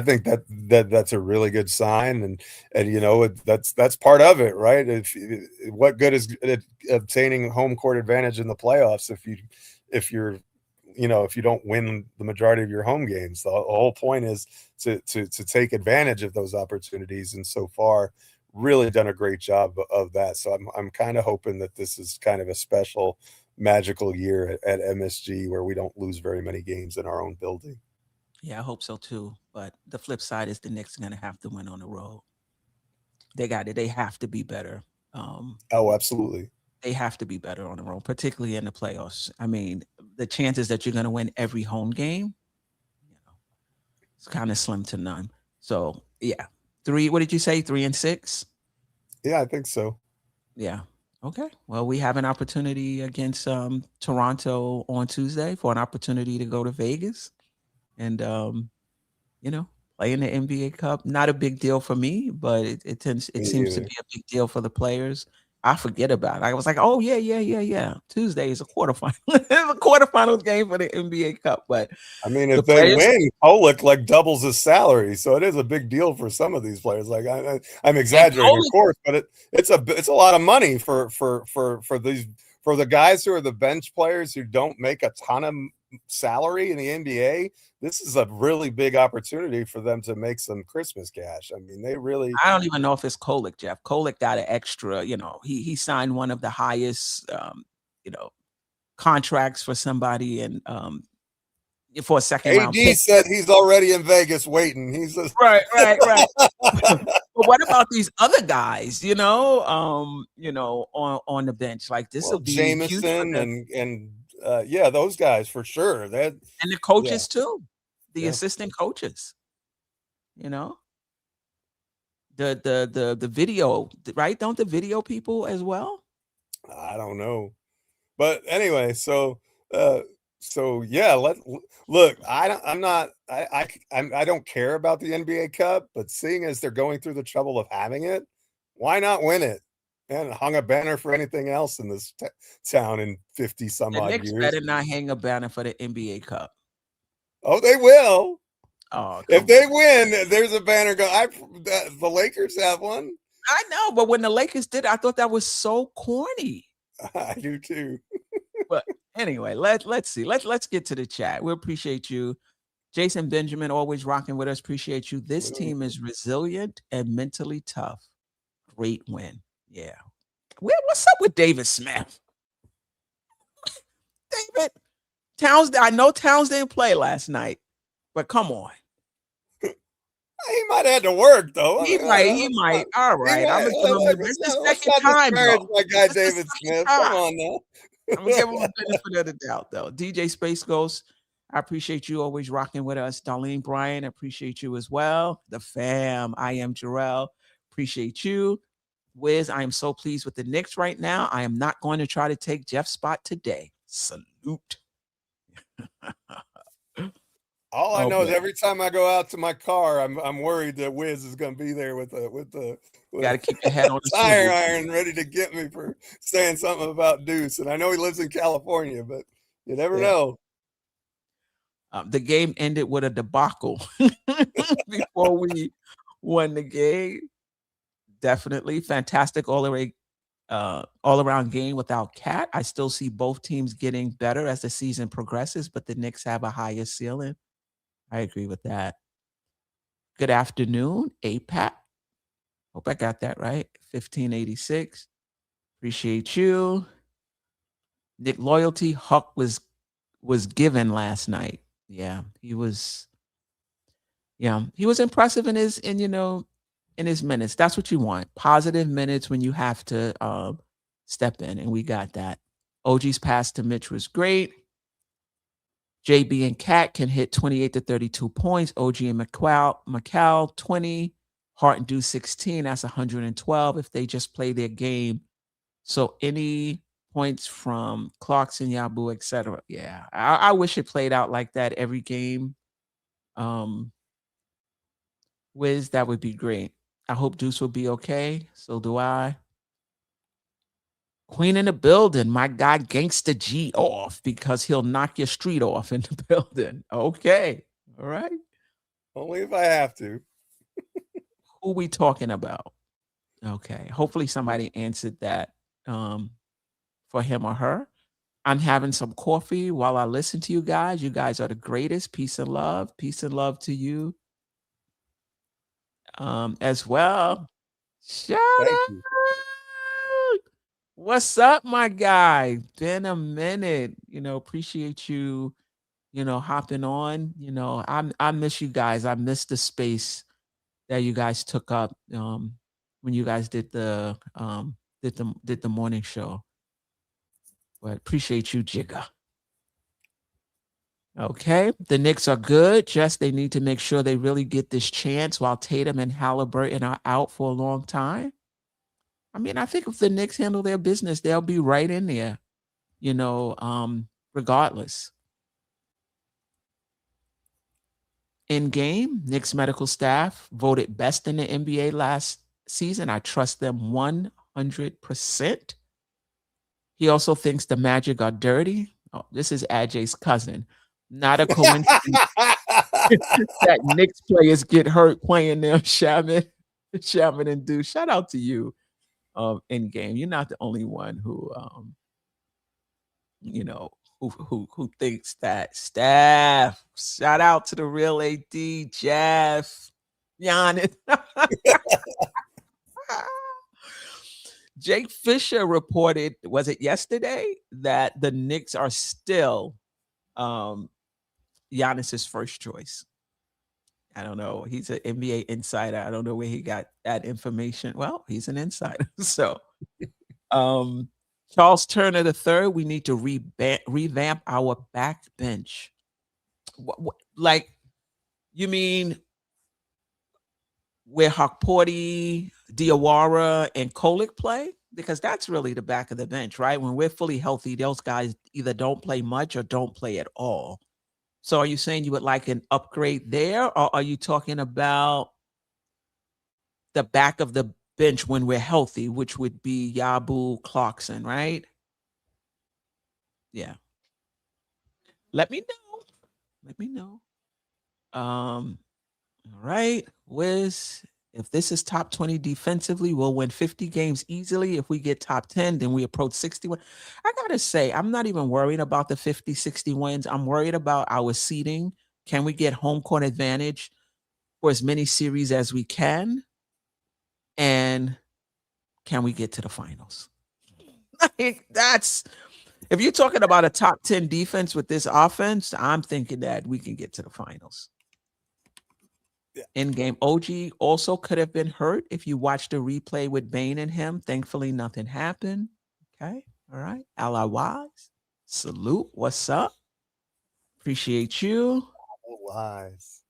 think that's a really good sign, and that's part of it, right? What good is it obtaining home court advantage in the playoffs if you don't win the majority of your home games? The whole point is to take advantage of those opportunities, and so far, really done a great job of that. So I'm kind of hoping that this is kind of a special, magical year at MSG where we don't lose very many games in our own building. Yeah, I hope so too. But the flip side is the Knicks are going to have to win on the road. They got it. They have to be better. Oh, absolutely. They have to be better on the road, particularly in the playoffs. I mean, the chances that you're going to win every home game, it's kind of slim to none. So, yeah. What did you say? 3-6? Yeah, I think so. Yeah. Okay. Well, we have an opportunity against Toronto on Tuesday for an opportunity to go to Vegas. And, play in the NBA Cup, not a big deal for me, but it seems to be a big deal for the players. I forget about it. I was like, oh, yeah. Tuesday is a quarterfinal. It's a quarterfinals game for the NBA Cup. But I mean, if they win, Kolek doubles his salary. So it is a big deal for some of these players. Like I'm exaggerating, of course, but it's a lot of money for the guys who are the bench players who don't make a ton of salary in the NBA. This is a really big opportunity for them to make some Christmas cash. I mean, I don't even know if it's Kolek, Jeff. Kolek got an extra, he signed one of the highest, contracts for somebody, and for a second round pick. Said he's already in Vegas waiting. He's right. But what about these other guys, on the bench? Like this will be Jameson and those guys for sure. And the coaches too, the assistant coaches. The video, right? Don't the video people as well? I don't know, but anyway, so yeah. Look. I don't care about the NBA Cup, but seeing as they're going through the trouble of having it, why not win it? And hung a banner for anything else in this town in 50 some odd years. The Knicks better not hang a banner for the NBA Cup. Oh, they will. Oh, if they win, there's a banner the Lakers have one. I know, but when the Lakers did, I thought that was so corny. I do too. But anyway, let's see. Let's get to the chat. We appreciate you. Jason Benjamin, always rocking with us. Appreciate you. This team is resilient and mentally tough. Great win. Yeah. What's up with David Smith? David Towns, I know Towns didn't play last night, but come on. He might have had to work though. He might. All right. I'm gonna give him the second time. My guy David Smith. Come on now. I'm gonna give him the benefit of the doubt though. DJ Space Ghost, I appreciate you always rocking with us. Darlene Bryan, appreciate you as well. The fam. I am Jerrell. Appreciate you. Wiz, I am so pleased with the Knicks right now. I am not going to try to take Jeff's spot today. Salute. All I know is every time I go out to my car, I'm worried that Wiz is going to be there with got to keep your head on the tire iron ready to get me for saying something about Deuce. And I know he lives in California, but you never know. The game ended with a debacle before we won the game. Definitely fantastic all around game without Cat. I still see both teams getting better as the season progresses, but the Knicks have a higher ceiling. I agree with that. Good afternoon, APAC. Hope I got that right. 1586. Appreciate you. Nick Loyalty. Huck was given last night. Yeah, he was. Yeah, he was impressive in his minutes. That's what you want. Positive minutes when you have to step in, and we got that. OG's pass to Mitch was great. JB and Cat can hit 28 to 32 points. OG and Macau 20. Hart and Do 16. That's 112 if they just play their game. So any points from Clarkson, Yabu, etc. Yeah, I wish it played out like that every game. Wiz, that would be great. I hope Deuce will be okay. So do I. Queen in the building. My guy Gangsta G off because he'll knock your street off in the building. Okay. All right. Only if I have to. Who we talking about? Okay. Hopefully somebody answered that for him or her. I'm having some coffee while I listen to you guys. You guys are the greatest. Peace and love. Peace and love to you as well. Shout out. You. What's up, my guy? Been a minute. Appreciate you, hopping on. I miss you guys. I miss the space that you guys took up when you guys did the morning show. But appreciate you, Jigga. Okay. The Knicks are good. Just they need to make sure they really get this chance while Tatum and Halliburton are out for a long time. I mean, I think if the Knicks handle their business, they'll be right in there, regardless. In game, Knicks medical staff voted best in the NBA last season. I trust them 100%. He also thinks the Magic are dirty. Oh, this is Ajay's cousin. Not a coincidence that Knicks players get hurt playing them, Shaman and Do. Shout out to you. In game, you're not the only one who who thinks that. Staff, shout out to the real AD, Jeff, Giannis. Jake Fisher reported, was it yesterday, that the Knicks are still Giannis's first choice. I don't know. He's an NBA insider. I don't know where he got that information. Well, he's an insider. So, Charles Turner III, we need to revamp our backbench. Like, you mean where Hukporti, Diawara, and Kolek play? Because that's really the back of the bench, right? When we're fully healthy, those guys either don't play much or don't play at all. So are you saying you would like an upgrade there, or are you talking about the back of the bench when we're healthy, which would be Yabu, Clarkson, right? Yeah. Let me know. All right, Wiz. If this is top 20 defensively, we'll win 50 games easily. If we get top 10, then we approach 61. I got to say, I'm not even worried about the 50, 60 wins. I'm worried about our seeding. Can we get home court advantage for as many series as we can? And can we get to the finals? That's, if you're talking about a top 10 defense with this offense, I'm thinking that we can get to the finals. In game, OG also could have been hurt if you watched the replay with Bane and him. Thankfully, nothing happened. Okay. All right. Ally Wise. Salute. What's up? Appreciate you. Wise.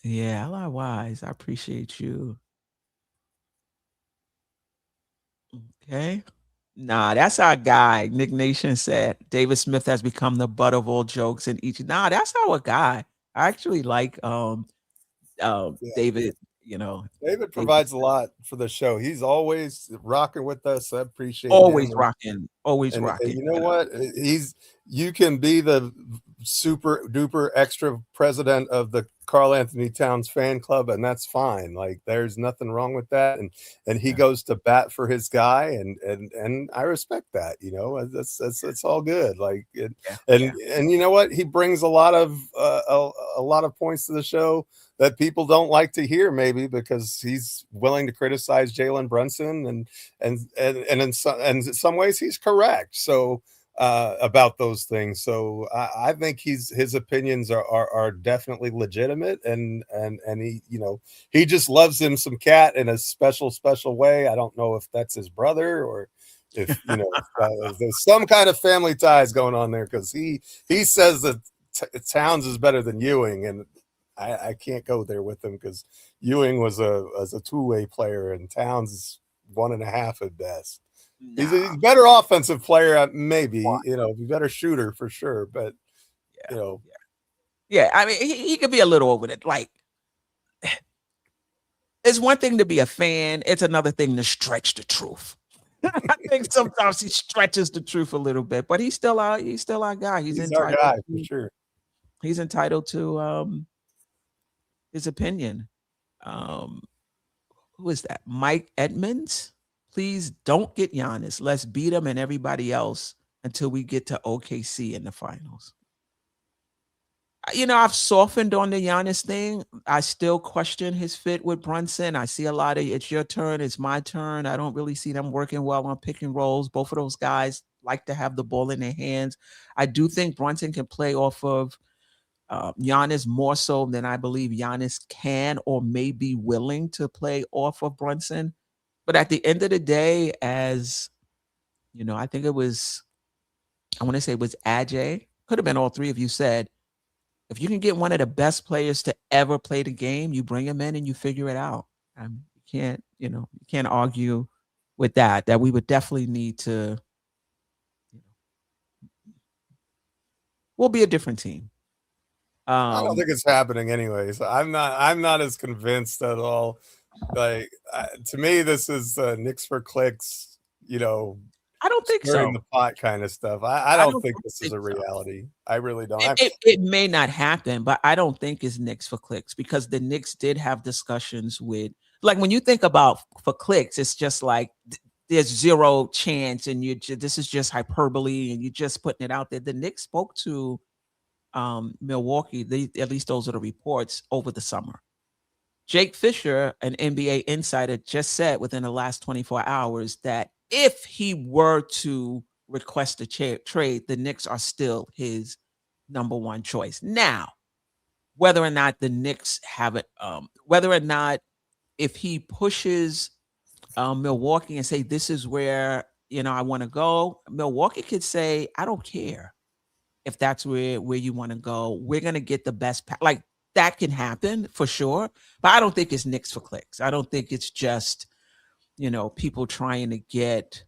Yeah, Ally Wise. I appreciate you. Okay. Nah, that's our guy. Nick Nation said David Smith has become the butt of all jokes in each. Nah, that's our guy. I actually like David, David provides a lot for the show. He's always rocking with us. I appreciate always him. Rocking. And you know what? You can be the super duper extra president of the Karl Anthony Towns fan club, and that's fine. Like, there's nothing wrong with that. And he goes to bat for his guy, and I respect that. That's all good. Like, and you know what? He brings a lot of points to the show that people don't like to hear, maybe because he's willing to criticize Jalen Brunson, and in some ways he's correct. So about those things. So I think his opinions are definitely legitimate, and he, you know, he just loves him some cat in a special way. I don't know if that's his brother or if, you know, if there's some kind of family ties going on there, because he says that Towns is better than Ewing, and I can't go there with him because Ewing was a two-way player and Towns is 1.5 at best. He's a better offensive player, maybe, you know, better shooter for sure, but you know, yeah. I mean, he could be a little over it. Like, it's one thing to be a fan; it's another thing to stretch the truth. I think sometimes he stretches the truth a little bit, but he's still our guy. He's our entitled guy for sure. He's entitled to his opinion. Who is that? Mike Edmonds. Please don't get Giannis. Let's beat him and everybody else until we get to OKC in the finals. You know, I've softened on the Giannis thing. I still question his fit with Brunson. I see a lot of it's your turn, it's my turn. I don't really see them working well on pick and rolls. Both of those guys like to have the ball in their hands. I do think Brunson can play off of Giannis more so than I believe Giannis can or may be willing to play off of Brunson. But at the end of the day, as you know, I think it was, I want to say it was Ajay, could have been all three of you said, if you can get one of the best players to ever play the game, you bring him in and you figure it out. You can't argue with that we would definitely need to, we'll be a different team. I don't think it's happening anyways. I'm not as convinced at all. Like, to me, this is Knicks for clicks, you know. I don't think so. The pot kind of stuff. I don't think this is a reality. I really don't. It may not happen, but I don't think it's Knicks for clicks, because the Knicks did have discussions with, like, when you think about for clicks, it's just like there's zero chance, and this is just hyperbole, and you're just putting it out there. The Knicks spoke to Milwaukee. At least those are the reports over the summer. Jake Fisher, an NBA insider, just said within the last 24 hours that if he were to request a trade, the Knicks are still his number one choice. Now, whether or not the Knicks have it, whether or not if he pushes Milwaukee and say, this is where, you know, I want to go, Milwaukee could say, I don't care if that's where you want to go. We're going to get the best. Like, that can happen for sure, but I don't think it's Knicks for clicks. I don't think it's just, you know, people trying to get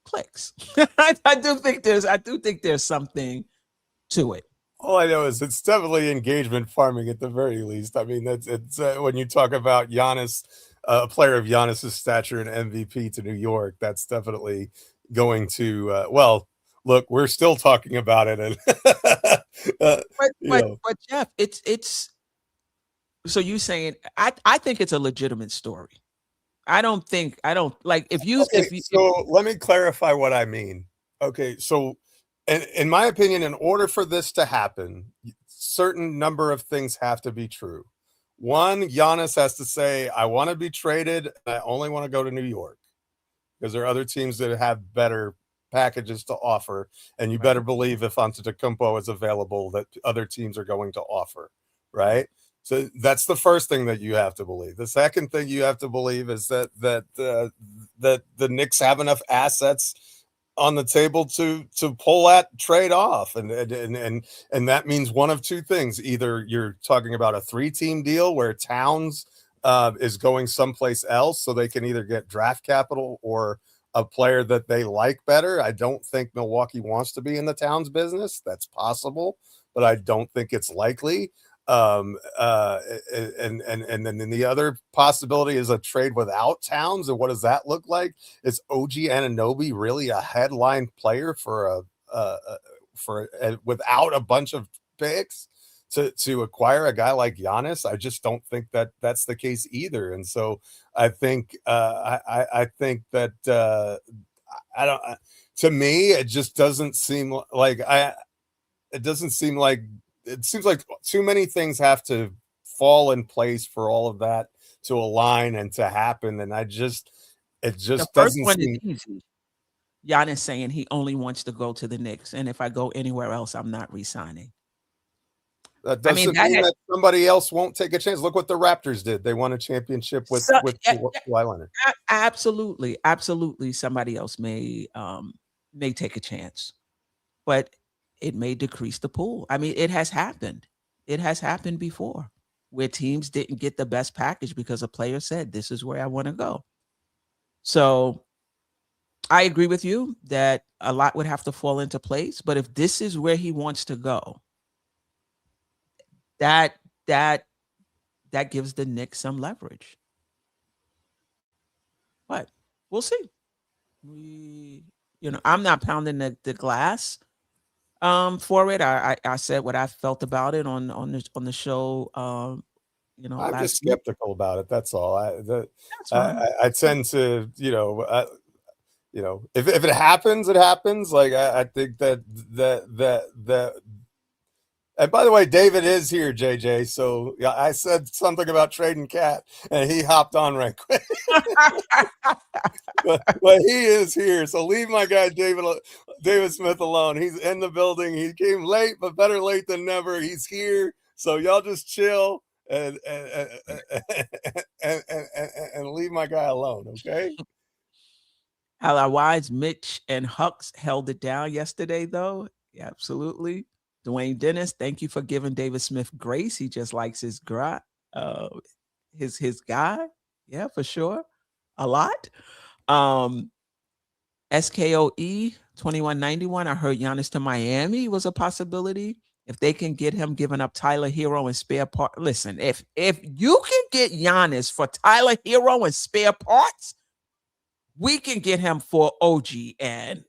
clicks. I do think there's something to it. All I know is it's definitely engagement farming at the very least. I mean, it's when you talk about Giannis, a player of Giannis's stature and MVP to New York, that's definitely going to well, look, we're still talking about it, and but Geoff, it's so you saying I think it's a legitimate story. I don't like if you. So let me clarify what I mean. Okay, so in my opinion, in order for this to happen, certain number of things have to be true. One, Giannis has to say, I want to be traded. I only want to go to New York, because there are other teams that have better packages to offer. And you better believe if Antetokounmpo is available, that other teams are going to offer. Right. So that's the first thing that you have to believe. The second thing you have to believe is that the Knicks have enough assets on the table to pull that trade off, and that means one of two things: either you're talking about a 3-team deal where Towns is going someplace else, so they can either get draft capital or a player that they like better. I don't think Milwaukee wants to be in the Towns business. That's possible, but I don't think it's likely. And then the other possibility is a trade without Towns. And what does that look like? Is OG Anunoby really a headline player for without a bunch of picks to acquire a guy like Giannis? I just don't think that that's the case either. And so I think I think that I don't. To me, it just doesn't seem like it seems like too many things have to fall in place for all of that to align and to happen. And it just doesn't seem easy. Giannis saying he only wants to go to the Knicks, and if I go anywhere else, I'm not re-signing. That I mean, doesn't mean that somebody else won't take a chance. Look what the Raptors did. They won a championship with Kawhi Leonard. Absolutely, absolutely. Somebody else may take a chance, but it may decrease the pool. I mean, it has happened. It has happened before where teams didn't get the best package because a player said, "This is where I want to go." So I agree with you that a lot would have to fall into place. But if this is where he wants to go, that gives the Knicks some leverage. But we'll see. I'm not pounding the glass for it. I said what I felt about it on the show. I'm last just week. skeptical about it. That's all. That's fine. I tend to, if it happens, it happens. Like I think that. And by the way, David is here, JJ. So yeah, I said something about trading Cat, and he hopped on right quick. but he is here. So leave my guy David Smith alone. He's in the building. He came late, but better late than never. He's here. So y'all just chill and leave my guy alone, okay? Otherwise, Mitch and Hux held it down yesterday, though. Yeah, absolutely. Dwayne Dennis, thank you for giving David Smith grace. He just likes his guy. Yeah, for sure. A lot. SKOE 2191. I heard Giannis to Miami was a possibility. If they can get him giving up Tyler Hero and spare part. Listen, if you can get Giannis for Tyler Hero and spare parts, we can get him for OG and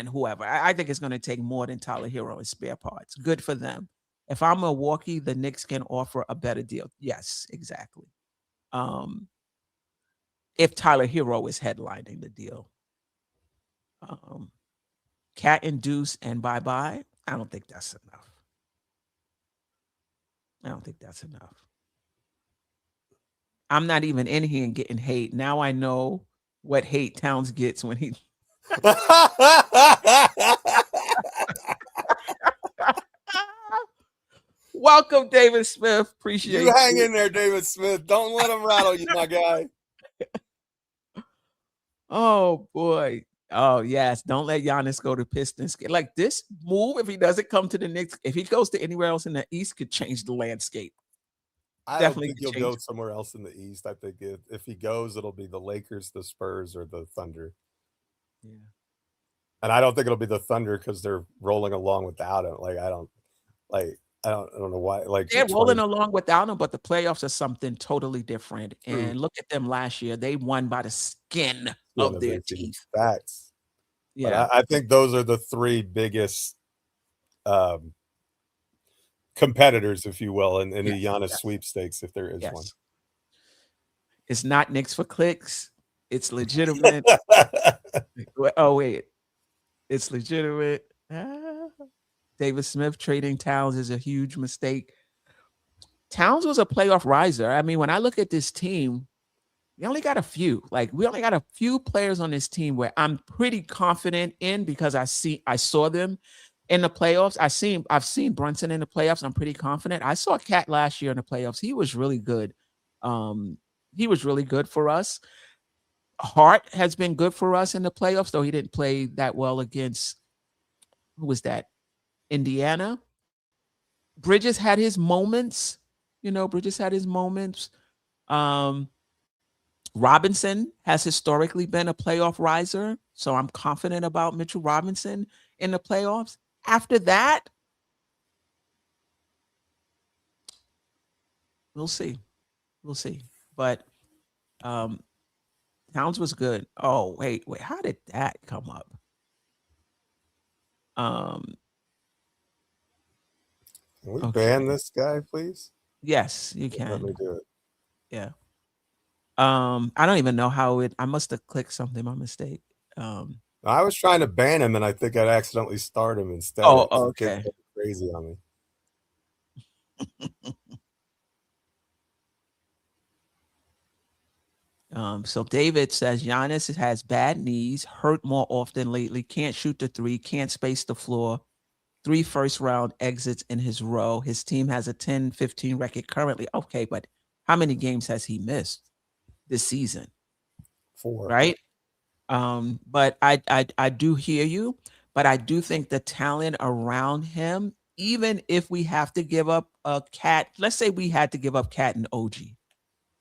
whoever. I think it's going to take more than Tyler Hero and spare parts. Good for them. If I'm Milwaukee, the Knicks can offer a better deal. Yes, exactly. If Tyler Hero is headlining the deal. Cat and Deuce and bye-bye. I don't think that's enough. I'm not even in here and getting hate. Now I know what hate Towns gets when he Welcome, David Smith. Appreciate you. Hang in there, David Smith. Don't let him rattle you, my guy. Oh boy. Oh yes. Don't let Giannis go to Pistons. Like this move, if he doesn't come to the Knicks, if he goes to anywhere else in the East, could change the landscape. I definitely don't think he'll go somewhere else in the East. I think if he goes, it'll be the Lakers, the Spurs, or the Thunder. Yeah. And I don't think it'll be the Thunder because they're rolling along without him. I don't know why. Like they're rolling along without him, but the playoffs are something totally different. And look at them last year; they won by the skin of their teeth. Facts. Yeah, but I think those are the three biggest competitors, if you will, in the Giannis sweepstakes, if there is one. It's not Knicks for clicks. It's legitimate. Oh wait, it's legitimate. David Smith trading Towns is a huge mistake. Towns was a playoff riser. I mean, when I look at this team, we only got a few. We only got a few players on this team where I'm pretty confident in because I saw them in the playoffs. I've seen Brunson in the playoffs. I'm pretty confident. I saw Cat last year in the playoffs. He was really good. He was really good for us. Hart has been good for us in the playoffs, though he didn't play that well against, who was that? Indiana. Bridges had his moments. Robinson has historically been a playoff riser, so I'm confident about Mitchell Robinson in the playoffs. After that, we'll see. But Towns was good. Oh, wait, how did that come up? Can we ban this guy, please? Yes, you can. Let me do it. Yeah. I don't even know how I must have clicked something by mistake. I was trying to ban him, and I think I'd accidentally start him instead. Oh, okay. Crazy on me. So David says Giannis has bad knees, hurt more often lately, can't shoot the three, can't space the floor. 3 first-round exits in his row. His team has a 10-15 record currently. Okay, but how many games has he missed this season? 4. Right? But I do hear you, but I do think the talent around him, even if we have to give up a Cat, let's say we had to give up Cat and OG.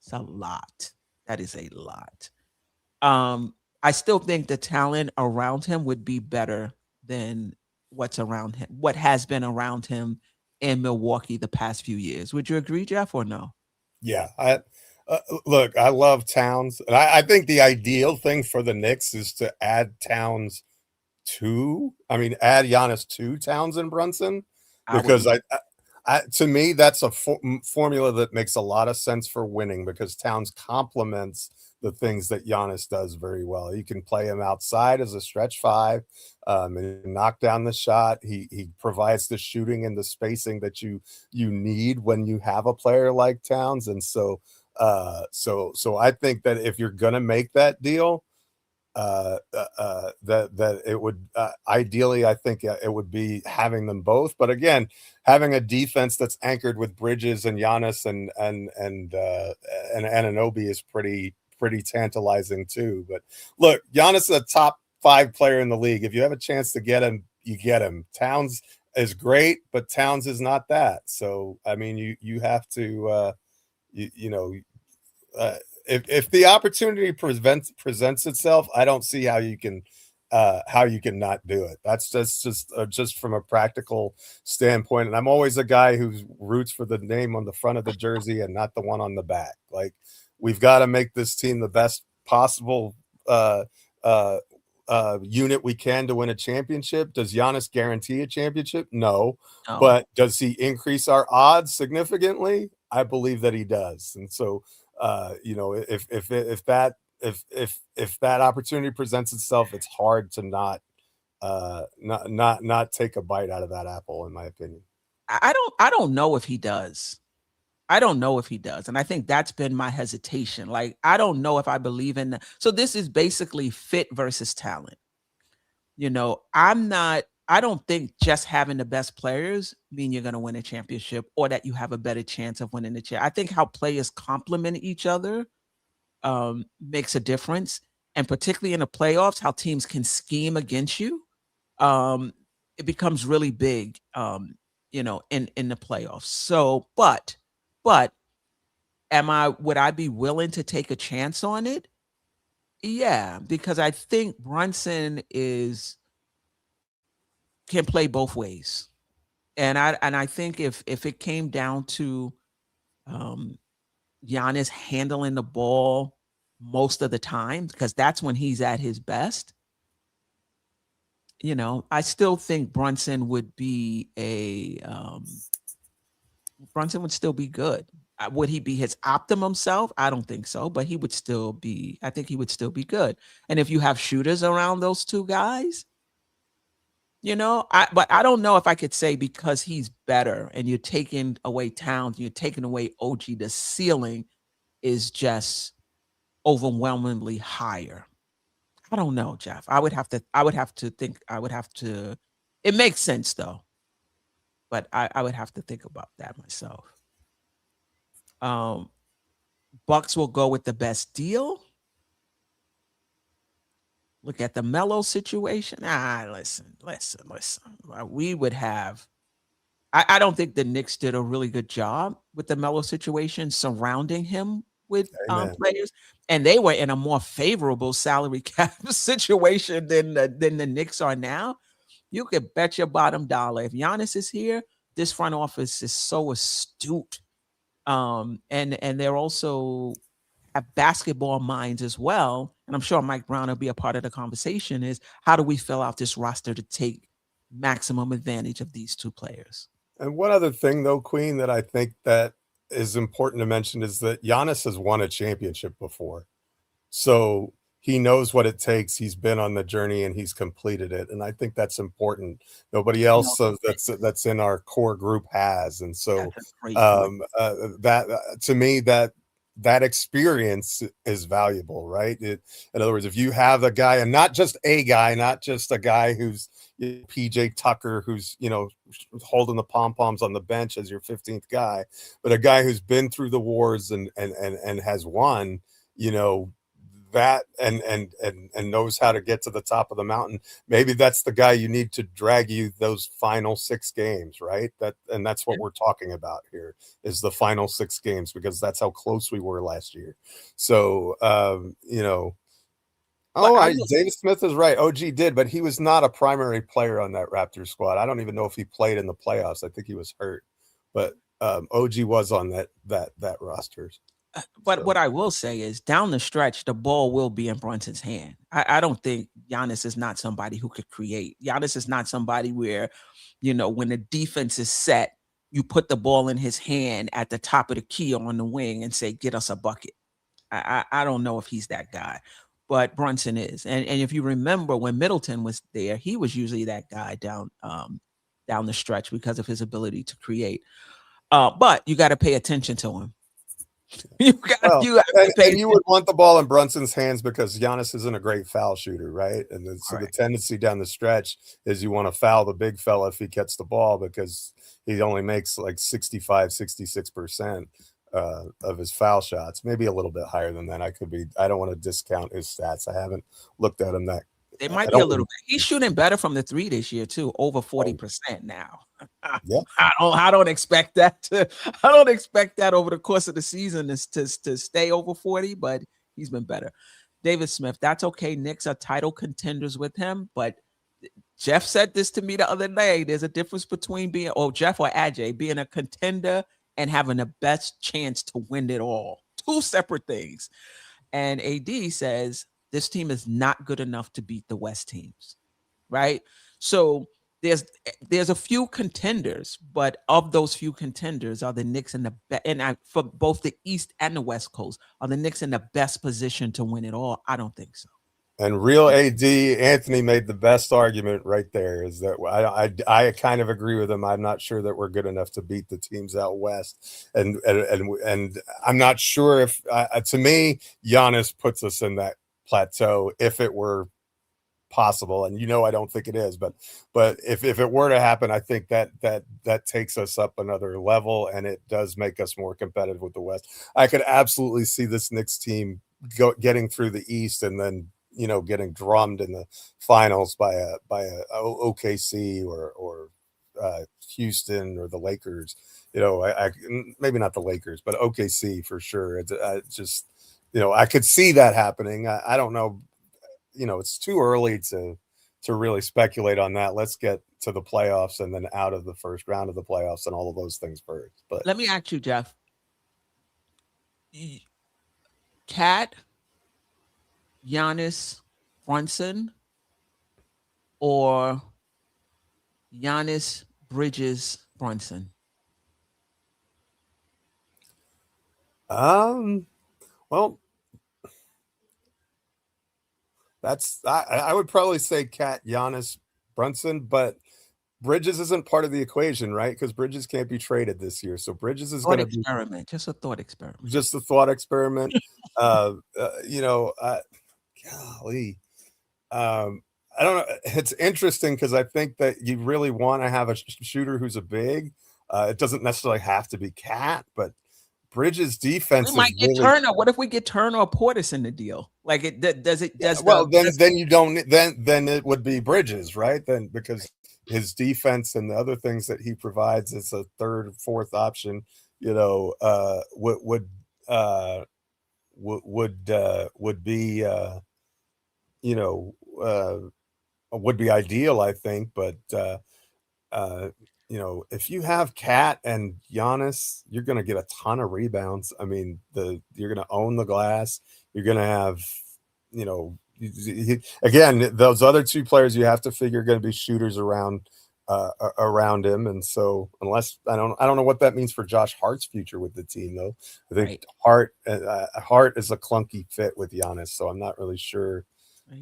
It's a lot. That is a lot. I still think the talent around him would be better than what's around him, what has been around him in Milwaukee the past few years. Would you agree, Geoff, or no? Yeah, look, I love Towns, and I think the ideal thing for the Knicks is to add Towns add Giannis to Towns and Brunson, because to me that's a formula that makes a lot of sense for winning, because Towns complements the things that Giannis does very well. You can play him outside as a stretch 5, and knock down the shot. He provides the shooting and the spacing that you need when you have a player like Towns. And so I think that if you're gonna make that deal, that it would ideally, I think it would be having them both. But again, having a defense that's anchored with Bridges and Giannis and Anunoby is pretty tantalizing too. But look, Giannis is a top 5 player in the league. If you have a chance to get him, you get him. Towns is great, but Towns is not that. So I mean, you have to if the opportunity presents itself, I don't see how you can not do it. That's just from a practical standpoint. And I'm always a guy who roots for the name on the front of the jersey and not the one on the back. Like, we've got to make this team the best possible unit we can to win a championship. Does Giannis guarantee a championship? No. But does he increase our odds significantly? I believe that he does. And so if that opportunity presents itself, it's hard to not take a bite out of that apple, in my opinion. I don't know if he does. I don't know if he does. And I think that's been my hesitation. Like, I don't know if I believe in that. So this is basically fit versus talent. I don't think just having the best players mean you're going to win a championship, or that you have a better chance of winning the championship. I think how players complement each other makes a difference. And particularly in the playoffs, how teams can scheme against you. It becomes really big, in the playoffs. So, but would I be willing to take a chance on it? Yeah, because I think Brunson can play both ways. And I think if it came down to Giannis handling the ball most of the time, because that's when he's at his best, I still think Brunson would still be good. Would he be his optimum self? I don't think so, but I think he would still be good. And if you have shooters around those two guys, but I don't know if I could say because he's better and you're taking away Towns, you're taking away OG, the ceiling is just overwhelmingly higher. I don't know, Geoff. I would have to think. It makes sense though, but I would have to think about that myself. Bucks will go with the best deal. Look at the Melo situation. Listen. We would have. I don't think the Knicks did a really good job with the Melo situation, surrounding him with players, and they were in a more favorable salary cap situation than the Knicks are now. You could bet your bottom dollar if Giannis is here, this front office is so astute, and they're also have basketball minds as well. And I'm sure Mike Brown will be a part of the conversation, is how do we fill out this roster to take maximum advantage of these two players? And one other thing though, Queen, that I think that is important to mention is that Giannis has won a championship before. So he knows what it takes. He's been on the journey and he's completed it. And I think that's important. Nobody else that's in our core group has. And so that to me, that experience is valuable, right? In other words, if you have a guy, and not just a guy, not just a guy who's PJ Tucker, who's, holding the pom-poms on the bench as your 15th guy, but a guy who's been through the wars and has won, that and knows how to get to the top of the mountain. Maybe that's the guy you need to drag you those final 6 games, right? That's what we're talking about here, is the final 6 games, because that's how close we were last year. So David Smith is right. OG did, but he was not a primary player on that Raptors squad. I don't even know if he played in the playoffs. I think he was hurt, but OG was on that roster. But what I will say is, down the stretch, the ball will be in Brunson's hand. I don't think Giannis is not somebody who could create. Giannis is not somebody where, when the defense is set, you put the ball in his hand at the top of the key on the wing and say, get us a bucket. I don't know if he's that guy, but Brunson is. And if you remember, when Middleton was there, he was usually that guy down the stretch because of his ability to create. But you got to pay attention to him. You would want the ball in Brunson's hands because Giannis isn't a great foul shooter, right? And then, so the tendency down the stretch is you want to foul the big fella if he gets the ball, because he only makes like 66% of his foul shots, maybe a little bit higher than that. I don't want to discount his stats. I haven't looked at him that. It might be a little bit. He's shooting better from the 3 this year too, over 40% now. Yeah. I don't expect that over the course of the season to stay over 40, but he's been better. David Smith, that's okay. Knicks are title contenders with him, but Jeff said this to me the other day. There's a difference between Jeff or Ajay, being a contender and having the best chance to win it all. 2 separate things. And AD says this team is not good enough to beat the West teams, right? So there's a few contenders, but of those few contenders, are the Knicks for both the East and the West Coast, are the Knicks in the best position to win it all? I don't think so. And real AD, Anthony made the best argument right there, is that I kind of agree with him. I'm not sure that we're good enough to beat the teams out West. And I'm not sure if, to me, Giannis puts us in that plateau if it were possible. And I don't think it is, but if it were to happen, I think that takes us up another level, and it does make us more competitive with the West. I could absolutely see this Knicks team getting through the East and then getting drummed in the finals by a OKC or Houston or the Lakers. I maybe not the Lakers, but OKC for sure. I could see that happening. I don't know. It's too early to really speculate on that. Let's get to the playoffs and then out of the first round of the playoffs and all of those things first. But let me ask you, Jeff. Cat, Giannis, Brunson, or Giannis, Bridges, Brunson? Well, I would probably say Cat, Giannis, Brunson, but Bridges isn't part of the equation, right? Because Bridges can't be traded this year. So Bridges is going to be just a thought experiment. Just a thought experiment. Golly. I don't know. It's interesting because I think that you really want to have a shooter who's a big. It doesn't necessarily have to be Cat, but Bridges' defense we might get Turner. What if we get Turner or Portis in the deal? Like then it would be Bridges, right? Then, because his defense and the other things that he provides as a third, fourth option, would be ideal, I think. But if you have Cat and Giannis, you're going to get a ton of rebounds. I mean, you're going to own the glass. You're going to have, again, those other 2 players you have to figure are going to be shooters around him. And so, unless I don't know what that means for Josh Hart's future with the team, though. I think Hart is a clunky fit with Giannis, so I'm not really sure.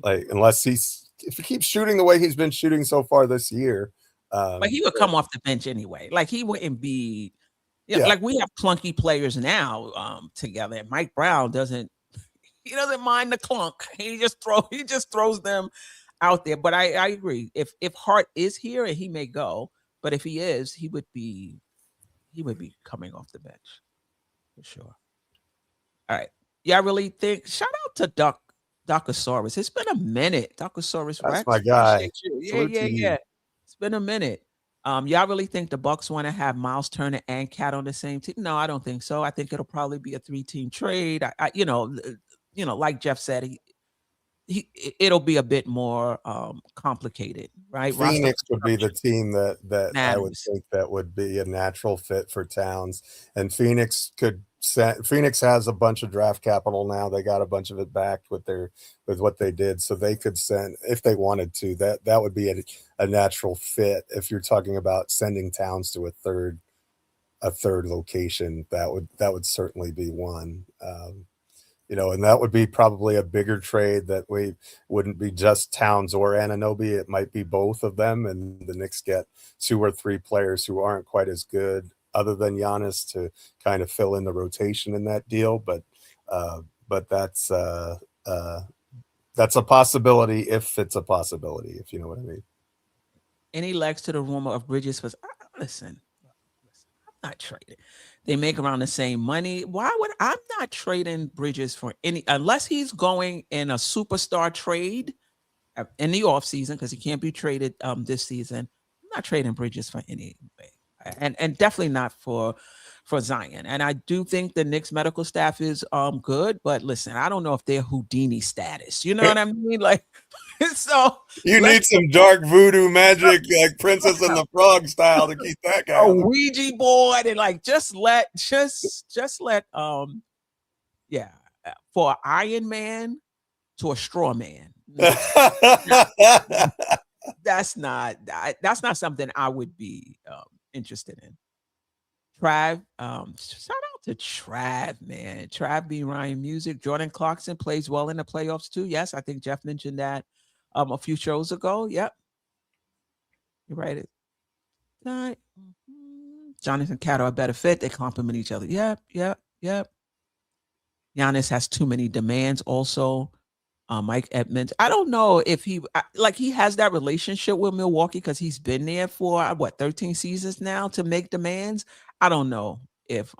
Like, unless if he keeps shooting the way he's been shooting so far this year. But he would come off the bench anyway. Like, he wouldn't be, Yeah, like we have clunky players now together. And Mike Brown doesn't mind the clunk. He just throws them out there. But I agree. If Hart is here, and he may go, but if he is, he would be coming off the bench for sure. All right. Yeah, I really think shout out to Docosaurus. It's been a minute. Docosaurus That's Rex. my guy. Yeah. It's been a minute. Y'all really think the Bucks want to have Miles Turner and Cat on the same team? No, I don't think so. I think it'll probably be a 3-team trade. Like Jeff said, it'll be a bit more complicated, right? Phoenix would be the team that I would Matters. think that would be a natural fit for Towns. And Phoenix has a bunch of draft capital now. They got a bunch of it back with what they did, so they could send if they wanted to. That would be a natural fit if you're talking about sending Towns to a third location. That would certainly be one. And that would be probably a bigger trade that we wouldn't be just Towns or Anunoby. It might be both of them, and the Knicks get 2 or 3 players who aren't quite as good other than Giannis to kind of fill in the rotation in that deal. But that's a possibility if it's a possibility, if you know what I mean. Any legs to the rumor of Bridges was listen, I'm not trading. They make around the same money. I'm not trading Bridges for any unless he's going in a superstar trade in the offseason because he can't be traded this season. I'm not trading Bridges for any way. And definitely not for Zion. And I do think the Knicks medical staff is good, but listen, I don't know if they're Houdini status. You know what I mean? Like so you need some dark voodoo magic, like Princess and the Frog style, to keep that guy. A Ouija board and like just let for Iron Man to a straw man. That's not something I would be interested in. Trav, shout out to Trav, man. Trav B. Ryan Music. Jordan Clarkson plays well in the playoffs too. Yes, I think Jeff mentioned that a few shows ago. Yep. You're right. Jonathan Cat are a better fit. They complement each other. Yep. Giannis has too many demands also. Mike Edmonds. I don't know if he has that relationship with Milwaukee because he's been there for 13 seasons now to make demands. I don't know if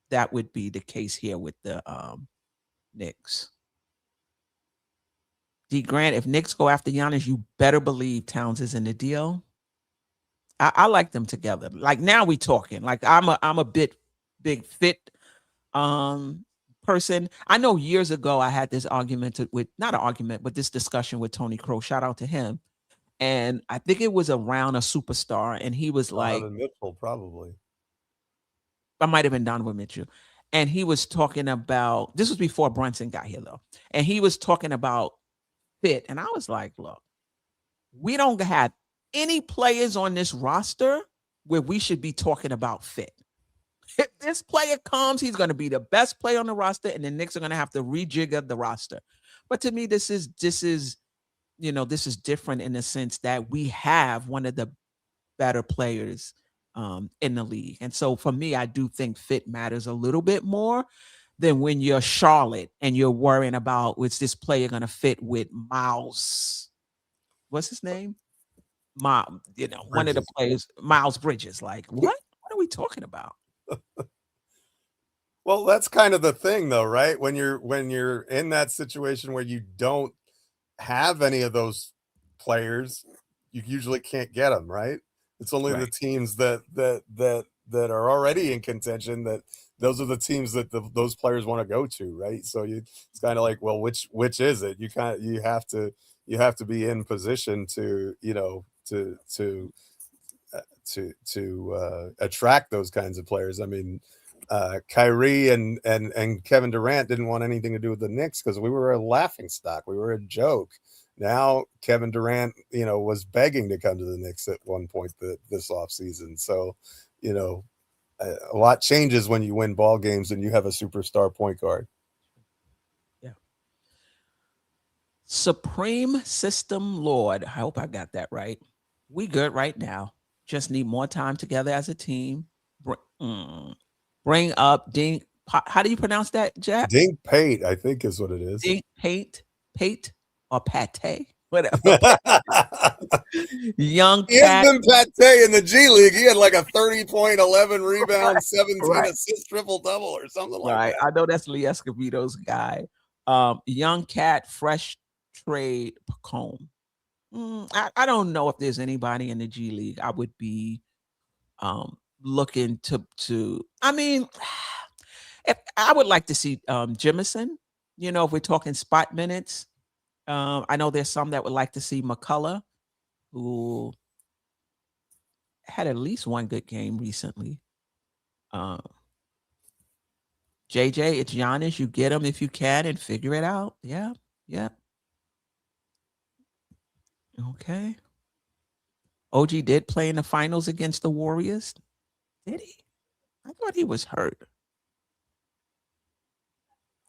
that would be the case here with the Knicks. D. Grant, if Knicks go after Giannis, you better believe Towns is in the deal. I like them together. Like now we talking. Like I'm a big fit person. I know years ago I had this argument this discussion with Tony Crow. Shout out to him. And I think it was around a superstar, and he was like, Mitchell, probably. I might have been Donovan Mitchell. And he was talking about, this was before Brunson got here though. And he was talking about fit. And I was like, look, we don't have any players on this roster where we should be talking about fit. If this player comes, he's going to be the best player on the roster, and the Knicks are going to have to rejigger the roster. But to me, this is different in the sense that we have one of the better players in the league. And so for me, I do think fit matters a little bit more than when you're Charlotte and you're worrying about is this player going to fit with Miles. What's his name? One of the players, Miles Bridges. Like, what are we talking about? Well, that's kind of the thing though, right? When you're in that situation where you don't have any of those players, you usually can't get them, right? It's only the teams that are already in contention that those are the teams that those players want to go to, right? So it's kind of like, well, which is it? You have to be in position to attract those kinds of players. I mean, Kyrie and Kevin Durant didn't want anything to do with the Knicks because we were a laughing stock. We were a joke. Now Kevin Durant, was begging to come to the Knicks at one point this offseason. So, a lot changes when you win ball games and you have a superstar point guard. Yeah. Supreme System Lord. I hope I got that right. We good right now. Just need more time together as a team. Bring up Dink. How do you pronounce that, Jack? Dink Pate, I think is what it is. Dink Pate, or Pate, whatever. Young He has cat. been Pate in the G League. He had like a 30-point, 11 rebounds, 17 assists, triple-double or something like that. I know that's Lee Escobedo's guy. Young cat, fresh trade, Pacome. I don't know if there's anybody in the G League I would be looking to. I mean, if I would like to see Jemison, if we're talking spot minutes. I know there's some that would like to see McCullough, who had at least one good game recently. JJ, it's Giannis. You get him if you can and figure it out. Yeah. Okay. OG did play in the finals against the Warriors. Did he? I thought he was hurt.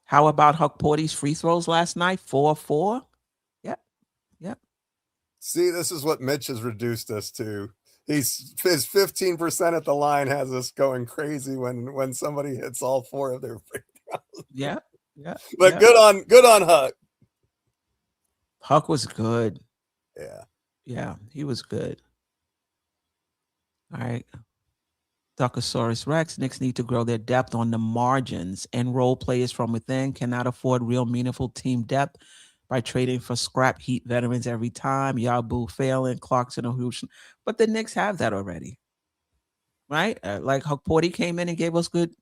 How about Hukporti's free throws last night? 4-4. Yep. See, this is what Mitch has reduced us to. His 15% at the line has us going crazy when somebody hits all 4 of their free throws. Yeah. But good on Huck. Huck was good. Yeah, he was good. All right. Duckosaurus Rex. Knicks need to grow their depth on the margins and role players from within. Cannot afford real meaningful team depth by trading for scrap heat veterans every time. Yabu failing, Clarkson or Houston. But the Knicks have that already. Right? Like Hukporti came in and gave us good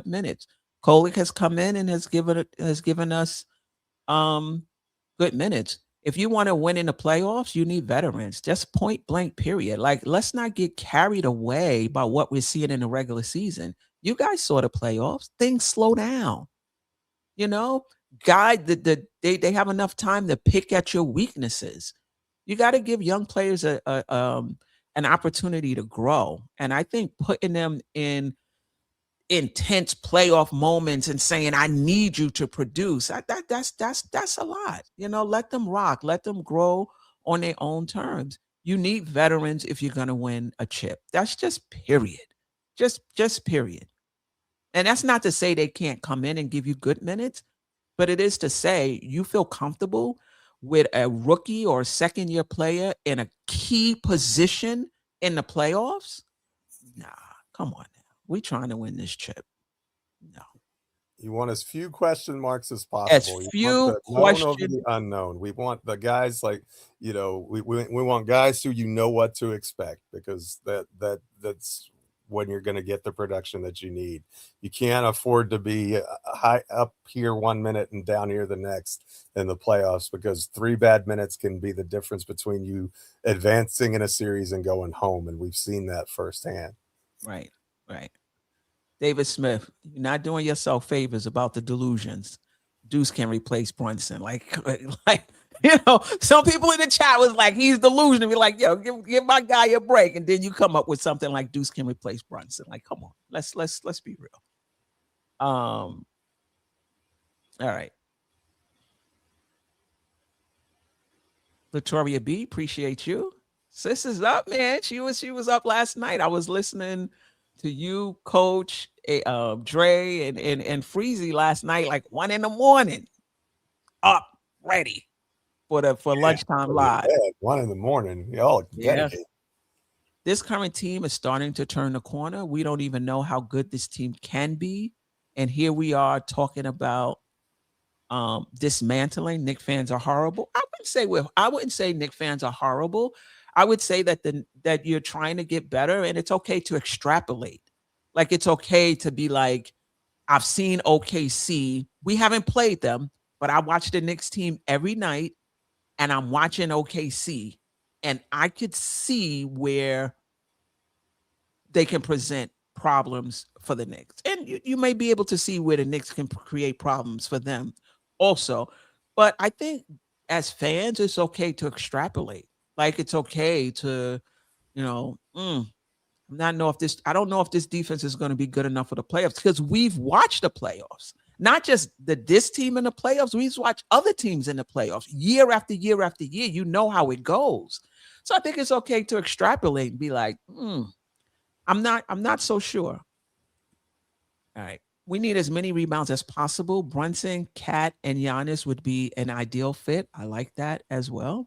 minutes. Kolek has come in and has given us good minutes. If you want to win in the playoffs, you need veterans. Just point blank, period. Like, let's not get carried away by what we're seeing in the regular season. You guys saw the playoffs. Things slow down. They have enough time to pick at your weaknesses. You got to give young players an opportunity to grow. And I think putting them in intense playoff moments and saying, I need you to produce, that's a lot. Let them rock, let them grow on their own terms. You need veterans if you're going to win a chip. That's just period. Just period. And that's not to say they can't come in and give you good minutes, but it is to say you feel comfortable with a rookie or a second-year player in a key position in the playoffs. Nah, come on. We're trying to win this chip. No. You want as few question marks as possible. As few questions. Over the unknown. We want the guys we want guys who what to expect, because that's when you're going to get the production that you need. You can't afford to be high up here 1 minute and down here the next in the playoffs, because 3 bad minutes can be the difference between you advancing in a series and going home. And we've seen that firsthand. Right. David Smith, you're not doing yourself favors about the delusions. Deuce can replace Brunson. Some people in the chat was like, he's delusional. Be like, yo, give my guy a break. And then you come up with something like Deuce can replace Brunson. Like, come on, let's be real. All right. Victoria B, appreciate you. Sis is up, man. She was up last night. I was listening to you, Coach, Dre, and Freezy last night, like 1 a.m, up, ready for lunchtime live. 1 a.m, y'all dedicated. This current team is starting to turn the corner. We don't even know how good this team can be, and here we are talking about dismantling. Knick fans are horrible. I wouldn't say Knick fans are horrible. I would say that you're trying to get better, and it's okay to extrapolate. Like, it's okay to be like, I've seen OKC. We haven't played them, but I watch the Knicks team every night, and I'm watching OKC, and I could see where they can present problems for the Knicks. And you may be able to see where the Knicks can create problems for them also. But I think as fans, it's okay to extrapolate. Like, it's okay to, I don't know if this defense is going to be good enough for the playoffs, because we've watched the playoffs, not just this team in the playoffs. We've watched other teams in the playoffs year after year after year. You know how it goes. So I think it's okay to extrapolate and be like, I'm not so sure. All right. We need as many rebounds as possible. Brunson, Cat, and Giannis would be an ideal fit. I like that as well.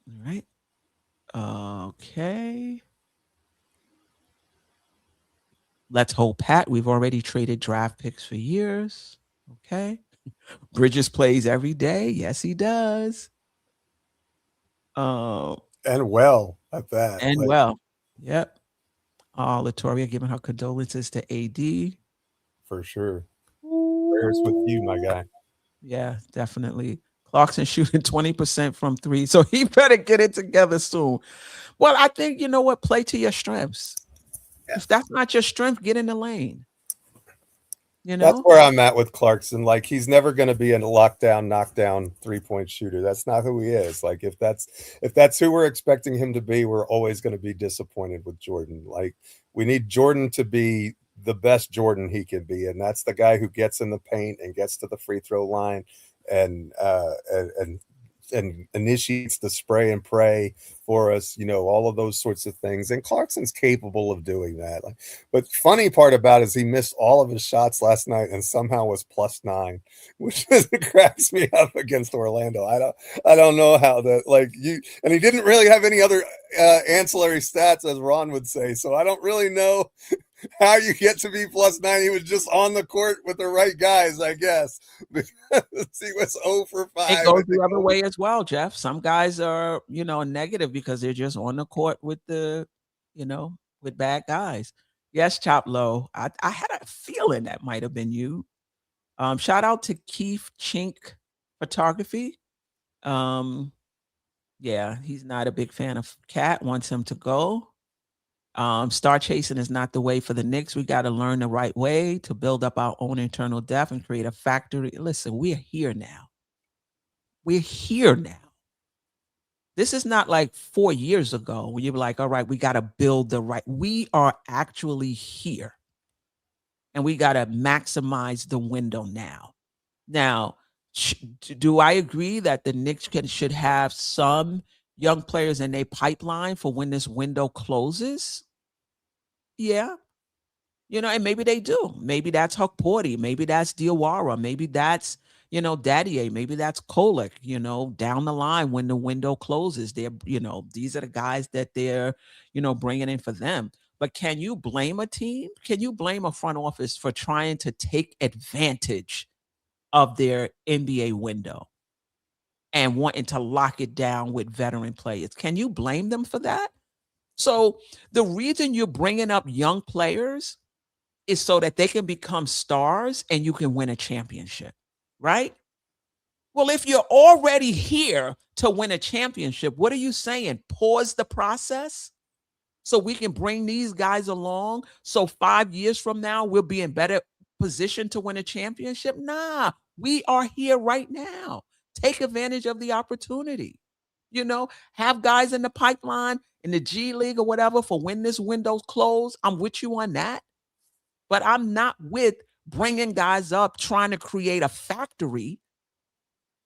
All right. Okay. Let's hold pat. We've already traded draft picks for years. Okay. Bridges plays every day. Yes, he does. And well at that. And well. Yep. Latoria giving her condolences to AD. For sure. Prayers with you, my guy. Yeah, definitely. Clarkson shooting 20% from three, so he better get it together soon. Well, I think, you know what? Play to your strengths. Yeah. If that's not your strength, get in the lane. You know? That's where I'm at with Clarkson. Like, he's never going to be a lockdown, knockdown 3-point shooter. That's not who he is. Like, if that's who we're expecting him to be, we're always going to be disappointed with Jordan. Like, we need Jordan to be the best Jordan he can be, and that's the guy who gets in the paint and gets to the free throw line and initiates the spray and pray for us, all of those sorts of things. And Clarkson's capable of doing that. But funny part about it is he missed all of his shots last night and somehow was +9, which cracks me up against Orlando. I don't know how that, and he didn't really have any other ancillary stats, as Ron would say. So I don't really know how you get to be +9. He was just on the court with the right guys, I guess. Because he was 0 for 5. It goes the other way as well, Jeff. Some guys are, negative because they're just on the court with with bad guys. Yes, Chop Low. I had a feeling that might have been you. Shout out to Keith Chink Photography. Yeah, he's not a big fan of Cat, wants him to go. Star chasing is not the way for the Knicks. We got to learn the right way to build up our own internal depth and create a factory. Listen, we're here now. We're here now. This is not like 4 years ago when you were like, all right, we got to build the right. We are actually here. And we got to maximize the window now. Now, do I agree that the Knicks should have some young players in their pipeline for when this window closes? Yeah. And maybe they do. Maybe that's Hukporti. Maybe that's Diawara. Maybe that's, Daddier. Maybe that's Kolek, down the line when the window closes. They're, these are the guys that they're, bringing in for them. But can you blame a team? Can you blame a front office for trying to take advantage of their NBA window and wanting to lock it down with veteran players? Can you blame them for that? So the reason you're bringing up young players is so that they can become stars and you can win a championship, right? Well, if you're already here to win a championship, what are you saying? Pause the process so we can bring these guys along so 5 years from now we'll be in better position to win a championship? Nah, we are here right now. Take advantage of the opportunity. Have guys in the pipeline in the G League or whatever for when this window's closed. I'm with you on that. But I'm not with bringing guys up trying to create a factory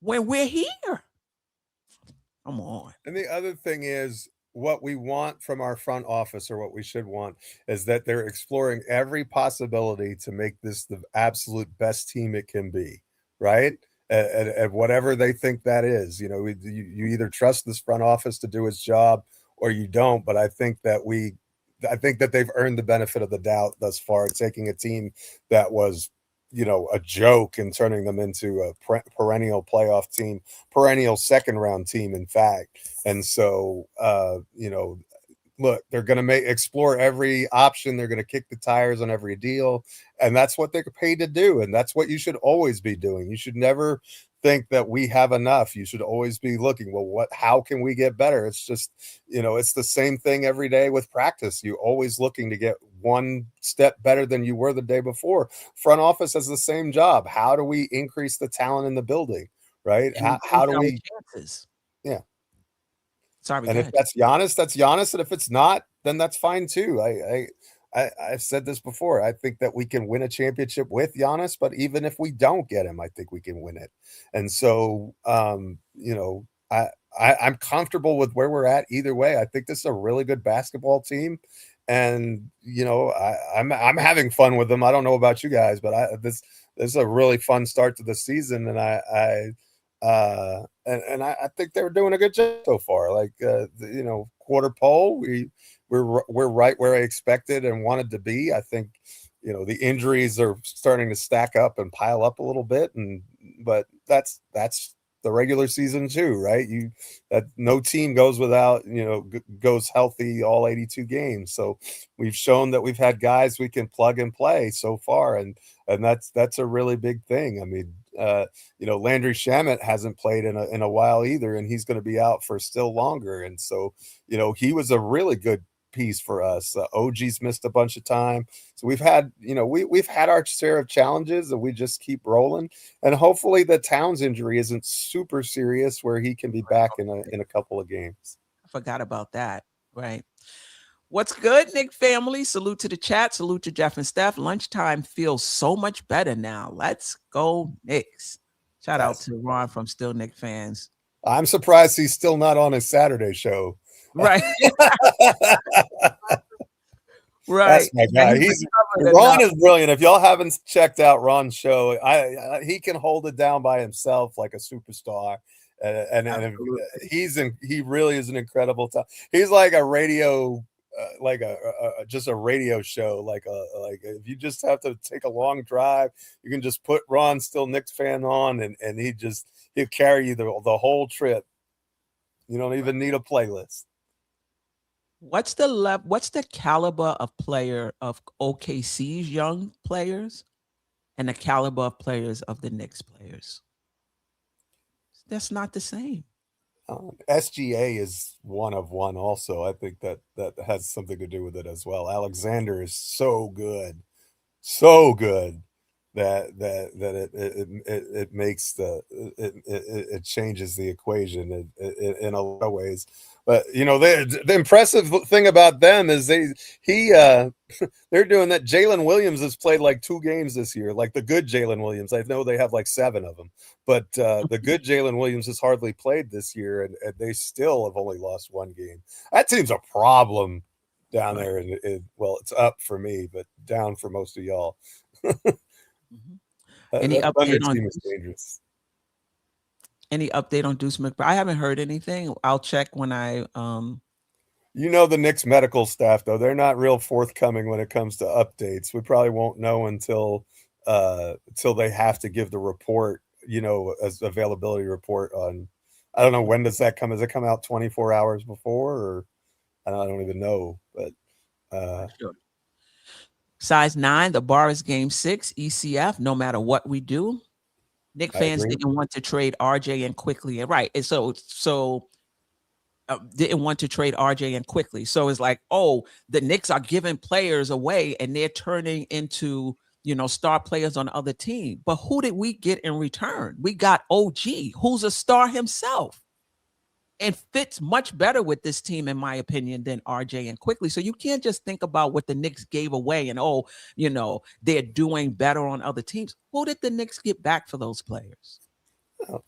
when we're here. Come on. And the other thing is, what we want from our front office, or what we should want, is that they're exploring every possibility to make this the absolute best team it can be, right? At whatever they think that is. You either trust this front office to do its job or you don't. But I think that they've earned the benefit of the doubt thus far, taking a team that was, a joke and turning them into a perennial playoff team, perennial second round team, in fact. And so, look, they're going to explore every option. They're going to kick the tires on every deal. And that's what they're paid to do. And that's what you should always be doing. You should never think that we have enough. You should always be looking, well, how can we get better? It's just, it's the same thing every day with practice. You're always looking to get one step better than you were the day before. Front office has the same job. How do we increase the talent in the building? Right. How do we? Chances. Yeah. Sorry. And if that's Giannis, that's Giannis. And if it's not, then that's fine too. I've said this before. I think that we can win a championship with Giannis, but even if we don't get him, I think we can win it. And so, I'm comfortable with where we're at either way. I think this is a really good basketball team, and I'm having fun with them. I don't know about you guys, but this is a really fun start to the season, and I think they're doing a good job so far. Like quarter pole, we're right where I expected and wanted to be. I think the injuries are starting to stack up and pile up a little bit, but that's the regular season too, right? That no team goes without, goes healthy all 82 games. So we've shown that we've had guys we can plug and play so far, and that's a really big thing. I mean, Landry Shamet hasn't played in a while either, and he's going to be out for still longer. And so, he was a really good piece for us. OG's missed a bunch of time, so we've had we've had our share of challenges, and we just keep rolling. And hopefully the Towns injury isn't super serious where he can be back in a couple of games. I forgot about that. Right. What's good, Knick family? Salute to the chat. Salute to Geoff and Steph. Lunchtime feels so much better now. Let's go Knicks. Shout out to Ron from Still Knick fans. I'm surprised he's still not on his Saturday show. Right. Right. That's my guy. Ron is brilliant. If y'all haven't checked out Ron's show, he can hold it down by himself like a superstar. And he really is an incredible talent. He's like a radio, just a radio show. Like if you just have to take a long drive, you can just put Ron Still Knicks fan on, and he'll carry you the whole trip. You don't even need a playlist. What's the caliber of player of OKC's young players and the caliber of players of the Knicks players? That's not the same. SGA is one of one also. I think that has something to do with it as well. Alexander is so good that it makes it changes the equation in a lot of ways. But the impressive thing about them is they're doing that. Jalen Williams has played like 2 games this year, like the good Jalen Williams. I know they have like 7 of them, but the good Jalen Williams has hardly played this year, and they still have only lost 1 game. That team's a problem down there, and well, it's up for me, but down for most of y'all. Any update on team is dangerous. Any update on Deuce McBride? I haven't heard anything. I'll check when I the Knicks medical staff, though, they're not real forthcoming when it comes to updates. We probably won't know until they have to give the report, as availability report on. I don't know, when does that come? Does it come out 24 hours before, or I don't even know, but sure. Size 9, the bar is game 6, ECF, no matter what we do. Knick fans didn't want to trade RJ and quickly. Right. And so didn't want to trade RJ and quickly. So it's like, oh, the Knicks are giving players away and they're turning into, star players on the other team. But who did we get in return? We got OG, who's a star himself and fits much better with this team, in my opinion, than RJ and quickly. So you can't just think about what the Knicks gave away and, they're doing better on other teams. Who did the Knicks get back for those players?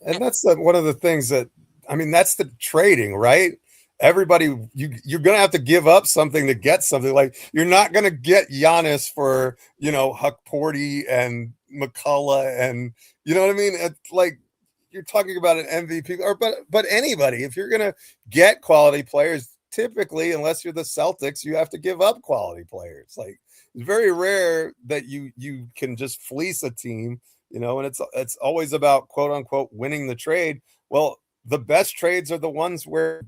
And that's one of the things that's the trading, right? Everybody, you're going to have to give up something to get something. Like, you're not going to get Giannis for, Hukporti and McCullough and, you know what I mean? It's like, you're talking about an MVP, but anybody, if you're going to get quality players, typically, unless you're the Celtics, you have to give up quality players. Like, it's very rare that you can just fleece a team, and it's always about, quote unquote, winning the trade. Well, the best trades are the ones where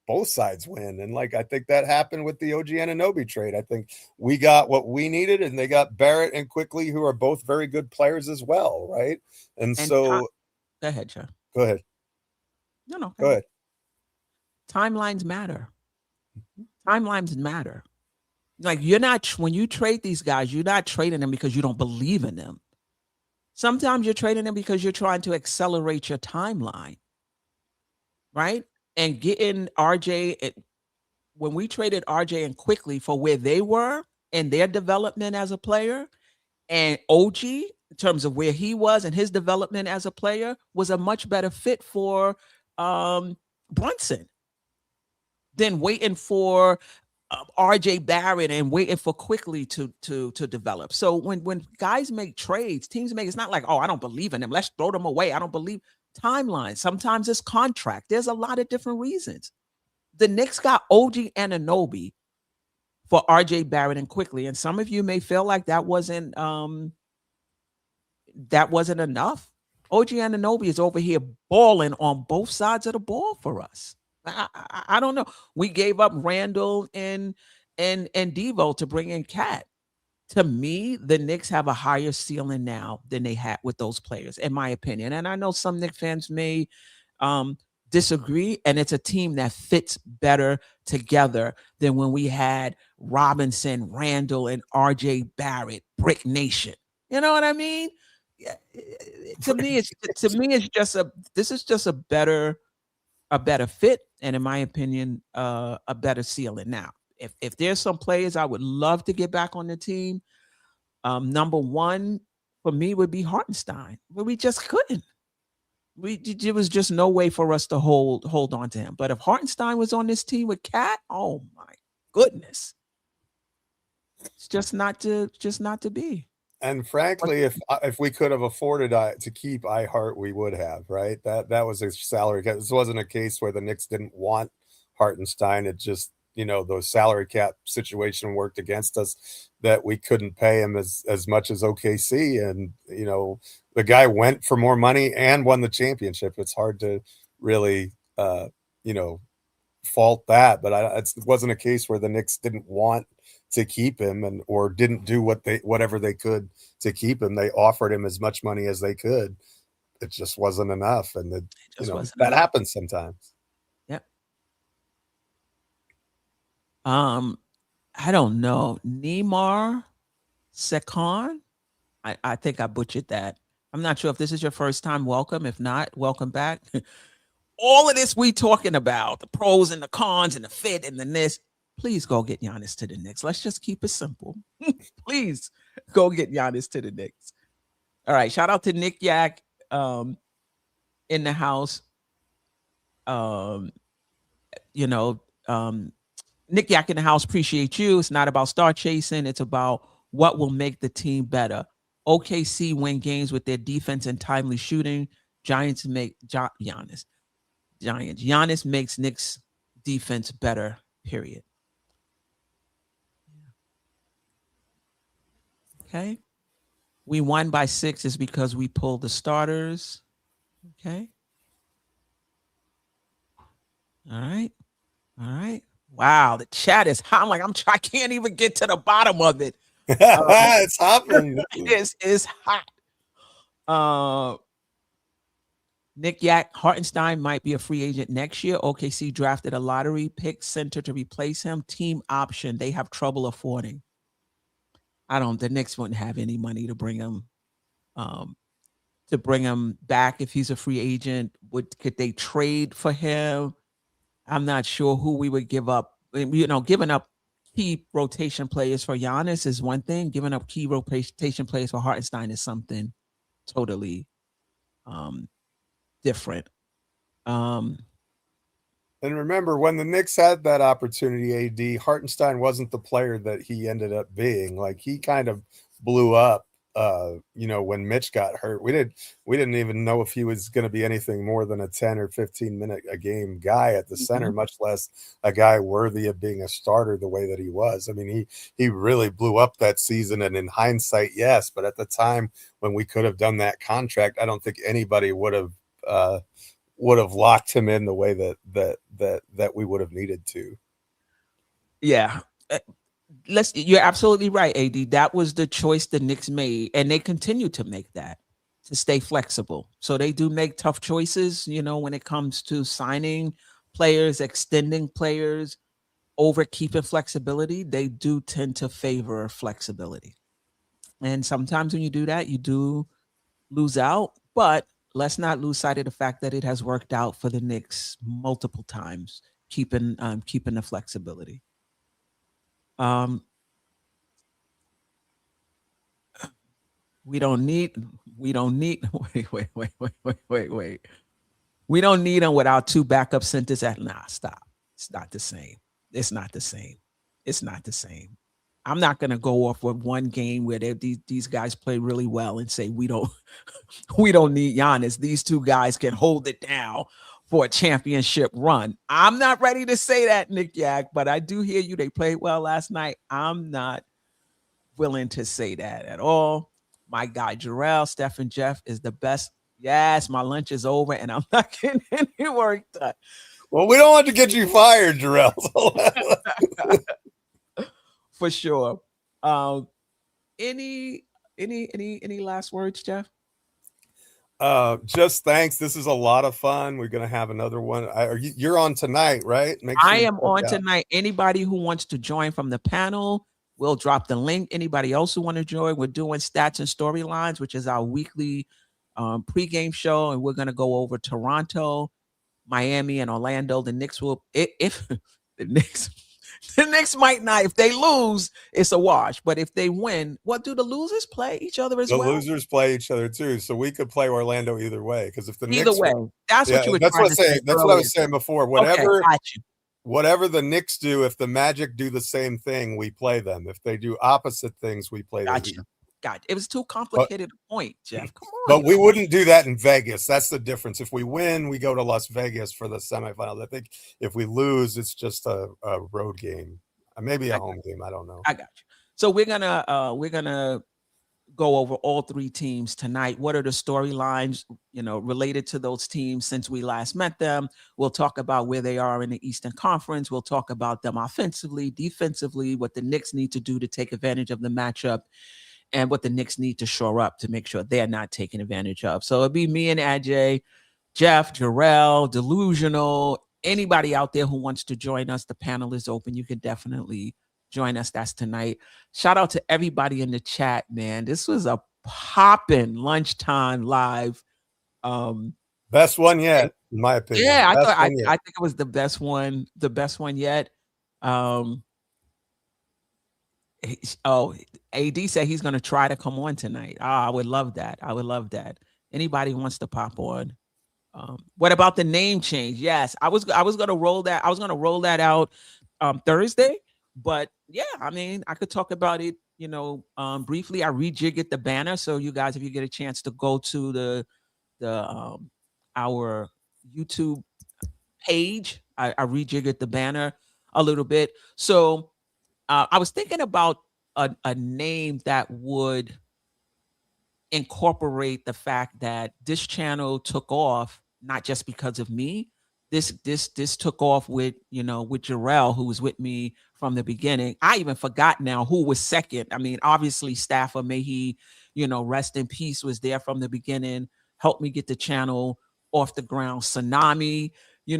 both sides win. And I think that happened with the OG Anunoby trade. I think we got what we needed, and they got Barrett and Quickly, who are both very good players as well. Right. And so go ahead, Joe. Go ahead. No. Go ahead. Timelines matter. Timelines matter. Like, when you trade these guys, you're not trading them because you don't believe in them. Sometimes you're trading them because you're trying to accelerate your timeline. Right? And getting RJ, when we traded RJ and Quickly for where they were in their development as a player, and OG, in terms of where he was and his development as a player, was a much better fit for Brunson than waiting for RJ Barrett and waiting for quickly to develop. So when guys make trades, teams make, it's not like, oh, I don't believe in them, let's throw them away. I don't believe. Timeline. Sometimes it's contract. There's a lot of different reasons. The Knicks got OG Anunoby for RJ Barrett and quickly, and some of you may feel like that wasn't enough. OG Anunoby is over here balling on both sides of the ball for us. I don't know. We gave up Randall and Devo to bring in Cat. To me, the Knicks have a higher ceiling now than they had with those players, in my opinion. And I know some Knicks fans may disagree, and it's a team that fits better together than when we had Robinson, Randall, and RJ Barrett, Brick Nation. You know what I mean? Yeah, to me, it's this is just a better fit, and in my opinion, a better ceiling. Now, if there's some players I would love to get back on the team, number one for me would be Hartenstein, but we just couldn't. There was just no way for us to hold on to him. But if Hartenstein was on this team with Cat, oh my goodness, it's just not to be. And frankly, if we could have afforded to keep iHeart, we would have, right? That was a salary cap. This wasn't a case where the Knicks didn't want Hartenstein. It just, the salary cap situation worked against us, that we couldn't pay him as much as OKC. And, the guy went for more money and won the championship. It's hard to really, fault that. But it wasn't a case where the Knicks didn't want to keep him or didn't do whatever they could to keep him. They offered him as much money as they could. It just wasn't enough. And that happens sometimes. Yep. I don't know. Neymar Sekhan. I think I butchered that. I'm not sure if this is your first time. Welcome. If not, welcome back. All of this we talking about, the pros and the cons and the fit and the this. Please go get Giannis to the Knicks. Let's just keep it simple. Please go get Giannis to the Knicks. All right. Shout out to Nick Yak in the house. Nick Yak in the house. Appreciate you. It's not about star chasing. It's about what will make the team better. OKC win games with their defense and timely shooting. Giants Giannis makes Knicks defense better, period. Okay. We won by 6 is because we pulled the starters. Okay. All right. Wow. The chat is hot. I'm like, I can't even get to the bottom of it. It's hopping. It's hot. Nick Yak, Hartenstein might be a free agent next year. OKC drafted a lottery pick center to replace him. Team option. They have trouble affording. The Knicks wouldn't have any money to bring him back if he's a free agent. Could they trade for him? I'm not sure who we would give up. Giving up key rotation players for Giannis is one thing. Giving up key rotation players for Hartenstein is something totally different. And remember, when the Knicks had that opportunity, AD, Hartenstein wasn't the player that he ended up being. Like, he kind of blew up, when Mitch got hurt. We didn't even know if he was going to be anything more than a 10 or 15 minute a game guy at the center, much less a guy worthy of being a starter the way that he was. I mean, he really blew up that season, and in hindsight, yes, but at the time when we could have done that contract, I don't think anybody would have locked him in the way that we would have needed to. Yeah. You're absolutely right, AD. That was the choice the Knicks made, and they continue to make that, to stay flexible. So they do make tough choices, when it comes to signing players, extending players, over keeping flexibility. They do tend to favor flexibility. And sometimes when you do that, you do lose out, but let's not lose sight of the fact that it has worked out for the Knicks multiple times, keeping the flexibility. We don't need wait. We don't need them with our 2 backup centers. Nah, stop. It's not the same. It's not the same. It's not the same. I'm not going to go off with one game where these guys play really well and say we don't need Giannis. These 2 guys can hold it down for a championship run. I'm not ready to say that, Nick Yak, but I do hear you. They played well last night. I'm not willing to say that at all. My guy Jerrell, Steph, and Geoff is the best. Yes, my lunch is over and I'm not getting any work done. Well, we don't want to get you fired, Jerrell. For sure. Any last words, Geoff? Just thanks. This is a lot of fun. We're gonna have another one. You're on tonight, right? I am on tonight. Anybody who wants to join from the panel, we'll drop the link. Anybody else who want to join, we're doing Stats and Storylines, which is our weekly pregame show, and we're gonna go over Toronto, Miami, and Orlando. The Knicks will, if the Knicks might not. If they lose, it's a wash. But if they win, what do the losers play each other as well? The losers play each other too. So we could play Orlando either way. Because if the either Knicks way, that's what you were trying to say. That's what I was saying before. Whatever the Knicks do, if the Magic do the same thing, we play them. If they do opposite things, we play them. God, it was too complicated a point, Geoff. Come on. But we wouldn't do that in Vegas. That's the difference. If we win, we go to Las Vegas for the semifinals. I think if we lose, it's just a road game, maybe a home game. I don't know. I got you. So we're gonna go over all 3 teams tonight. What are the storylines, related to those teams since we last met them? We'll talk about where they are in the Eastern Conference. We'll talk about them offensively, defensively, what the Knicks need to do to take advantage of the matchup, and what the Knicks need to shore up to make sure they're not taken advantage of. So it'll be me and Ajay, Geoff, Jerrell, Delusional, anybody out there who wants to join us. The panel is open. You can definitely join us. That's tonight. Shout out to everybody in the chat, man. This was a poppin' lunchtime live. Best one yet, in my opinion. Yeah, I think it was the best one yet. AD said he's going to try to come on tonight. I would love that. Anybody wants to pop on? What about the name change? Yes, I was going to roll that. I was going to roll that out Thursday, but yeah, I mean, I could talk about it, briefly. I rejiggered the banner. So you guys, if you get a chance to go to our YouTube page, I rejiggered the banner a little bit. So I was thinking about a name that would incorporate the fact that this channel took off not just because of me. This took off with Jerrell, who was with me from the beginning. I even forgot now who was second. I mean, obviously Staffer, may he, rest in peace, was there from the beginning, helped me get the channel off the ground. Tsunami,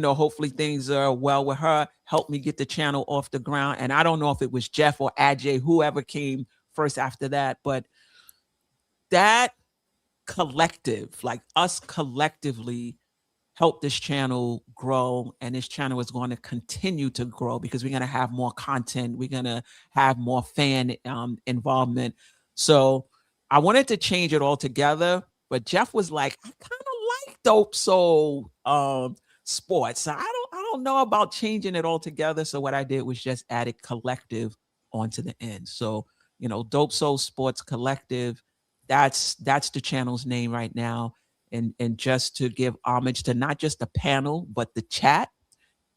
hopefully things are well with her, helped me get the channel off the ground. And I don't know if it was Geoff or Ajay, whoever came first after that, but that collective, like us collectively, helped this channel grow. And this channel is going to continue to grow because we're going to have more content. We're going to have more fan involvement. So I wanted to change it all together, but Geoff was like, I kind of like Dope Soul Sports. So I don't know about changing it all together. So what I did was just added collective onto the end. So, Dope Soul Sports Collective, that's the channel's name right now. And just to give homage to not just the panel, but the chat,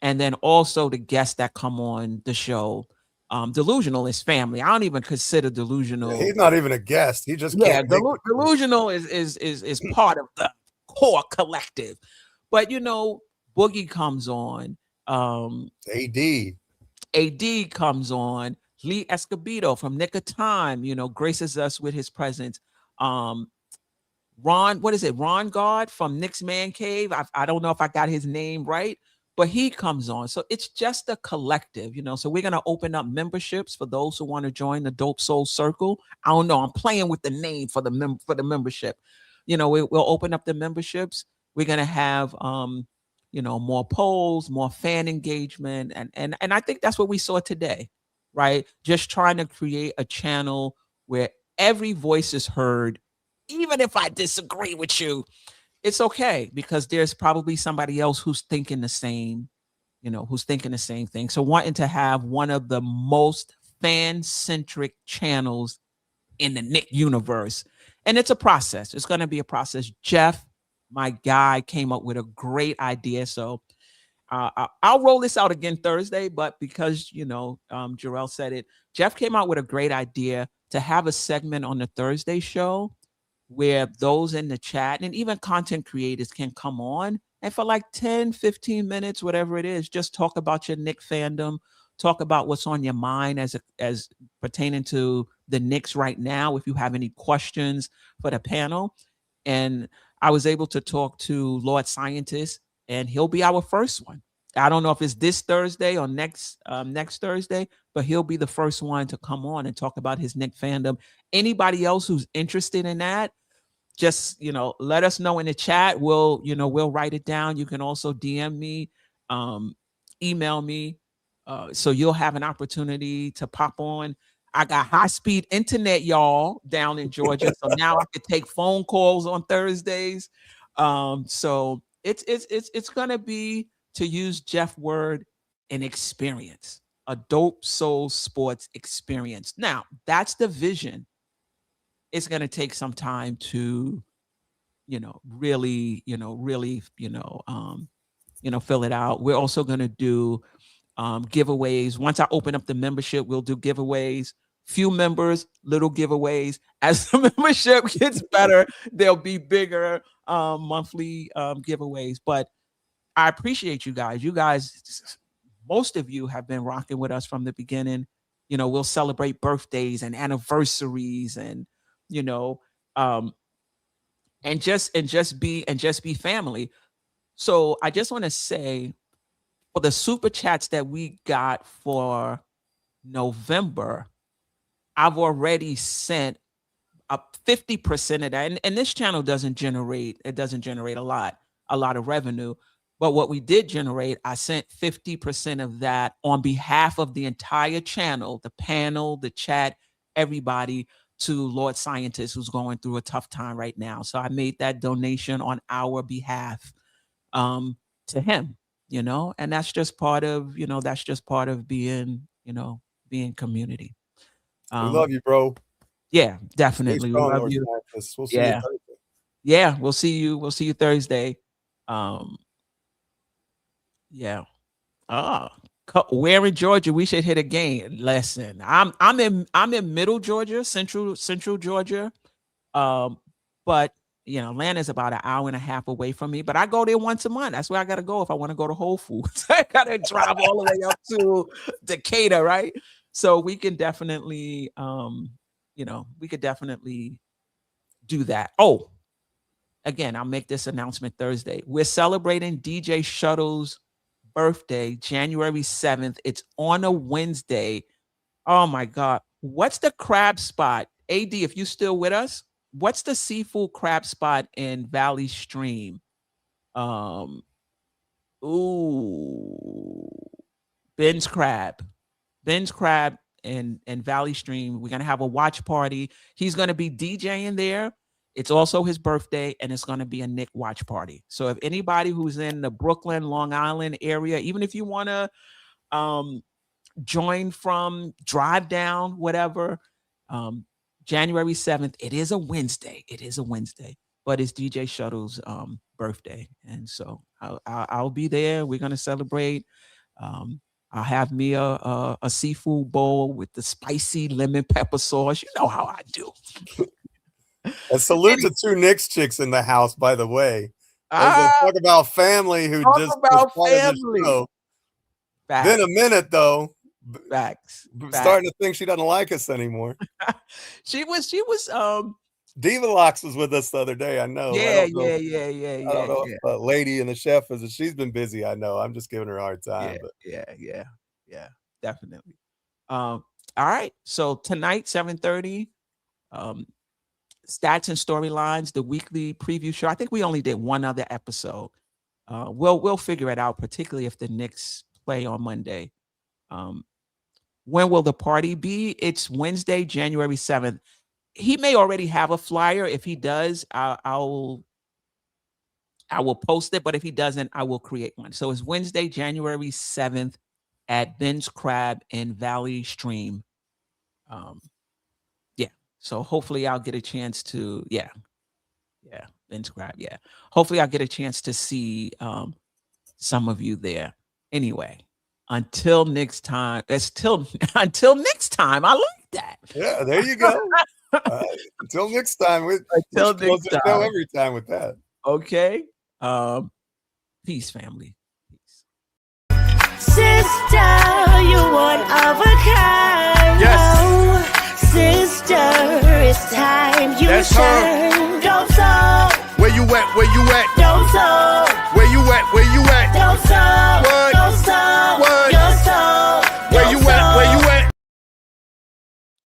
and then also the guests that come on the show. Delusional is family. I don't even consider Delusional. He's not even a guest. He just Delusional is part of the core collective. But Boogie comes on. AD comes on. Lee Escobedo from Nick of Time, graces us with his presence. Ron God from Nick's Man Cave. I don't know if I got his name right, but he comes on. So it's just a collective, So we're going to open up memberships for those who want to join the Dope Soul Circle. I don't know. I'm playing with the name for the membership. We'll open up the memberships. We're going to have, more polls, more fan engagement. And I think that's what we saw today, right? Just trying to create a channel where every voice is heard. Even if I disagree with you, it's okay, because there's probably somebody else who's thinking the same, who's thinking the same thing. So wanting to have one of the most fan-centric channels in the Knick universe. And it's a process. It's going to be a process. Geoff, my guy, came up with a great idea. So I'll roll this out again Thursday, but because, Jerrell said it, Geoff came out with a great idea to have a segment on the Thursday show where those in the chat and even content creators can come on and for like 10, 15 minutes, whatever it is, just talk about your Knick fandom, talk about what's on your mind as pertaining to the Knicks right now, if you have any questions for the panel. And I was able to talk to Lord Scientist, and he'll be our first one. I don't know if it's this Thursday or next Thursday, but he'll be the first one to come on and talk about his Knick fandom. Anybody else who's interested in that, just, let us know in the chat. We'll write it down. You can also DM me, email me. So you'll have an opportunity to pop on. I got high-speed internet, y'all, down in Georgia. So now I could take phone calls on Thursdays. So it's gonna be, to use Geoff's word, an experience, a Dope Soul Sports experience. Now, that's the vision. It's gonna take some time to, really fill it out. We're also gonna do giveaways. Once I open up the membership, we'll do giveaways. Few members, little giveaways. As the membership gets better, there'll be bigger monthly giveaways. But I appreciate you guys. You guys, most of you have been rocking with us from the beginning. We'll celebrate birthdays and anniversaries, and and just be family. So I just want to say, for the super chats that we got for November, I've already sent up 50% of that. And this channel doesn't generate a lot of revenue. But what we did generate, I sent 50% of that on behalf of the entire channel, the panel, the chat, everybody, to Lord Scientist, who's going through a tough time right now. So I made that donation on our behalf to him. And that's just part of, being, being community. We love you, bro. Yeah, definitely. We love you. We'll see you Thursday. Yeah, we'll see you Thursday. Yeah. Where in Georgia we should hit a game. Listen, I'm in middle Georgia, central Georgia. But Atlanta's about an hour and a half away from me, but I go there once a month. That's where I got to go if I want to go to Whole Foods. I got to drive all the way up to Decatur, right? So we can definitely, do that. Oh, again, I'll make this announcement Thursday. We're celebrating DJ Shuttle's birthday, January 7th. It's on a Wednesday. Oh my God. What's the crab spot? AD, if you still with us, what's the seafood crab spot in Valley Stream? Ben's Crab and Valley Stream. We're going to have a watch party. He's going to be DJing there. It's also his birthday, and it's going to be a Knick watch party. So if anybody who's in the Brooklyn, Long Island area, even if you want to join from, drive down, whatever, January 7th, it is a Wednesday. But it's DJ Shuttle's birthday. And so I'll be there. We're going to celebrate. I'll have me a seafood bowl with the spicy lemon pepper sauce. You know how I do. And salute to two Knicks chicks in the house, by the way. Talk about family who just about family. Been a minute though. Facts. Starting to think she doesn't like us anymore. She was Diva Locks was with us the other day. I know. Yeah. I don't know if Lady and the Chef she's been busy. I know. I'm just giving her a hard time. Yeah, definitely. All right. So tonight, 7:30, Stats and Storylines, the weekly preview show. I think we only did one other episode. We'll figure it out, particularly if the Knicks play on Monday. When will the party be? It's Wednesday, January 7th. He may already have a flyer. If he does, I'll I will post it, but if he doesn't, I will create one. So it's Wednesday, January 7th at Ben's Crab in Valley Stream. Yeah. So hopefully I'll get a chance to, Ben's Crab. Yeah. Hopefully I'll get a chance to see some of you there. Anyway, until next time, until next time. I like that. Yeah, there you go. Until next time. Until next time. Every time with that. Okay. Peace, family. Peace. Sister, you one of a kind. Yes. Sister, it's time you That's shine. Dope soul. Where you at? Where you at?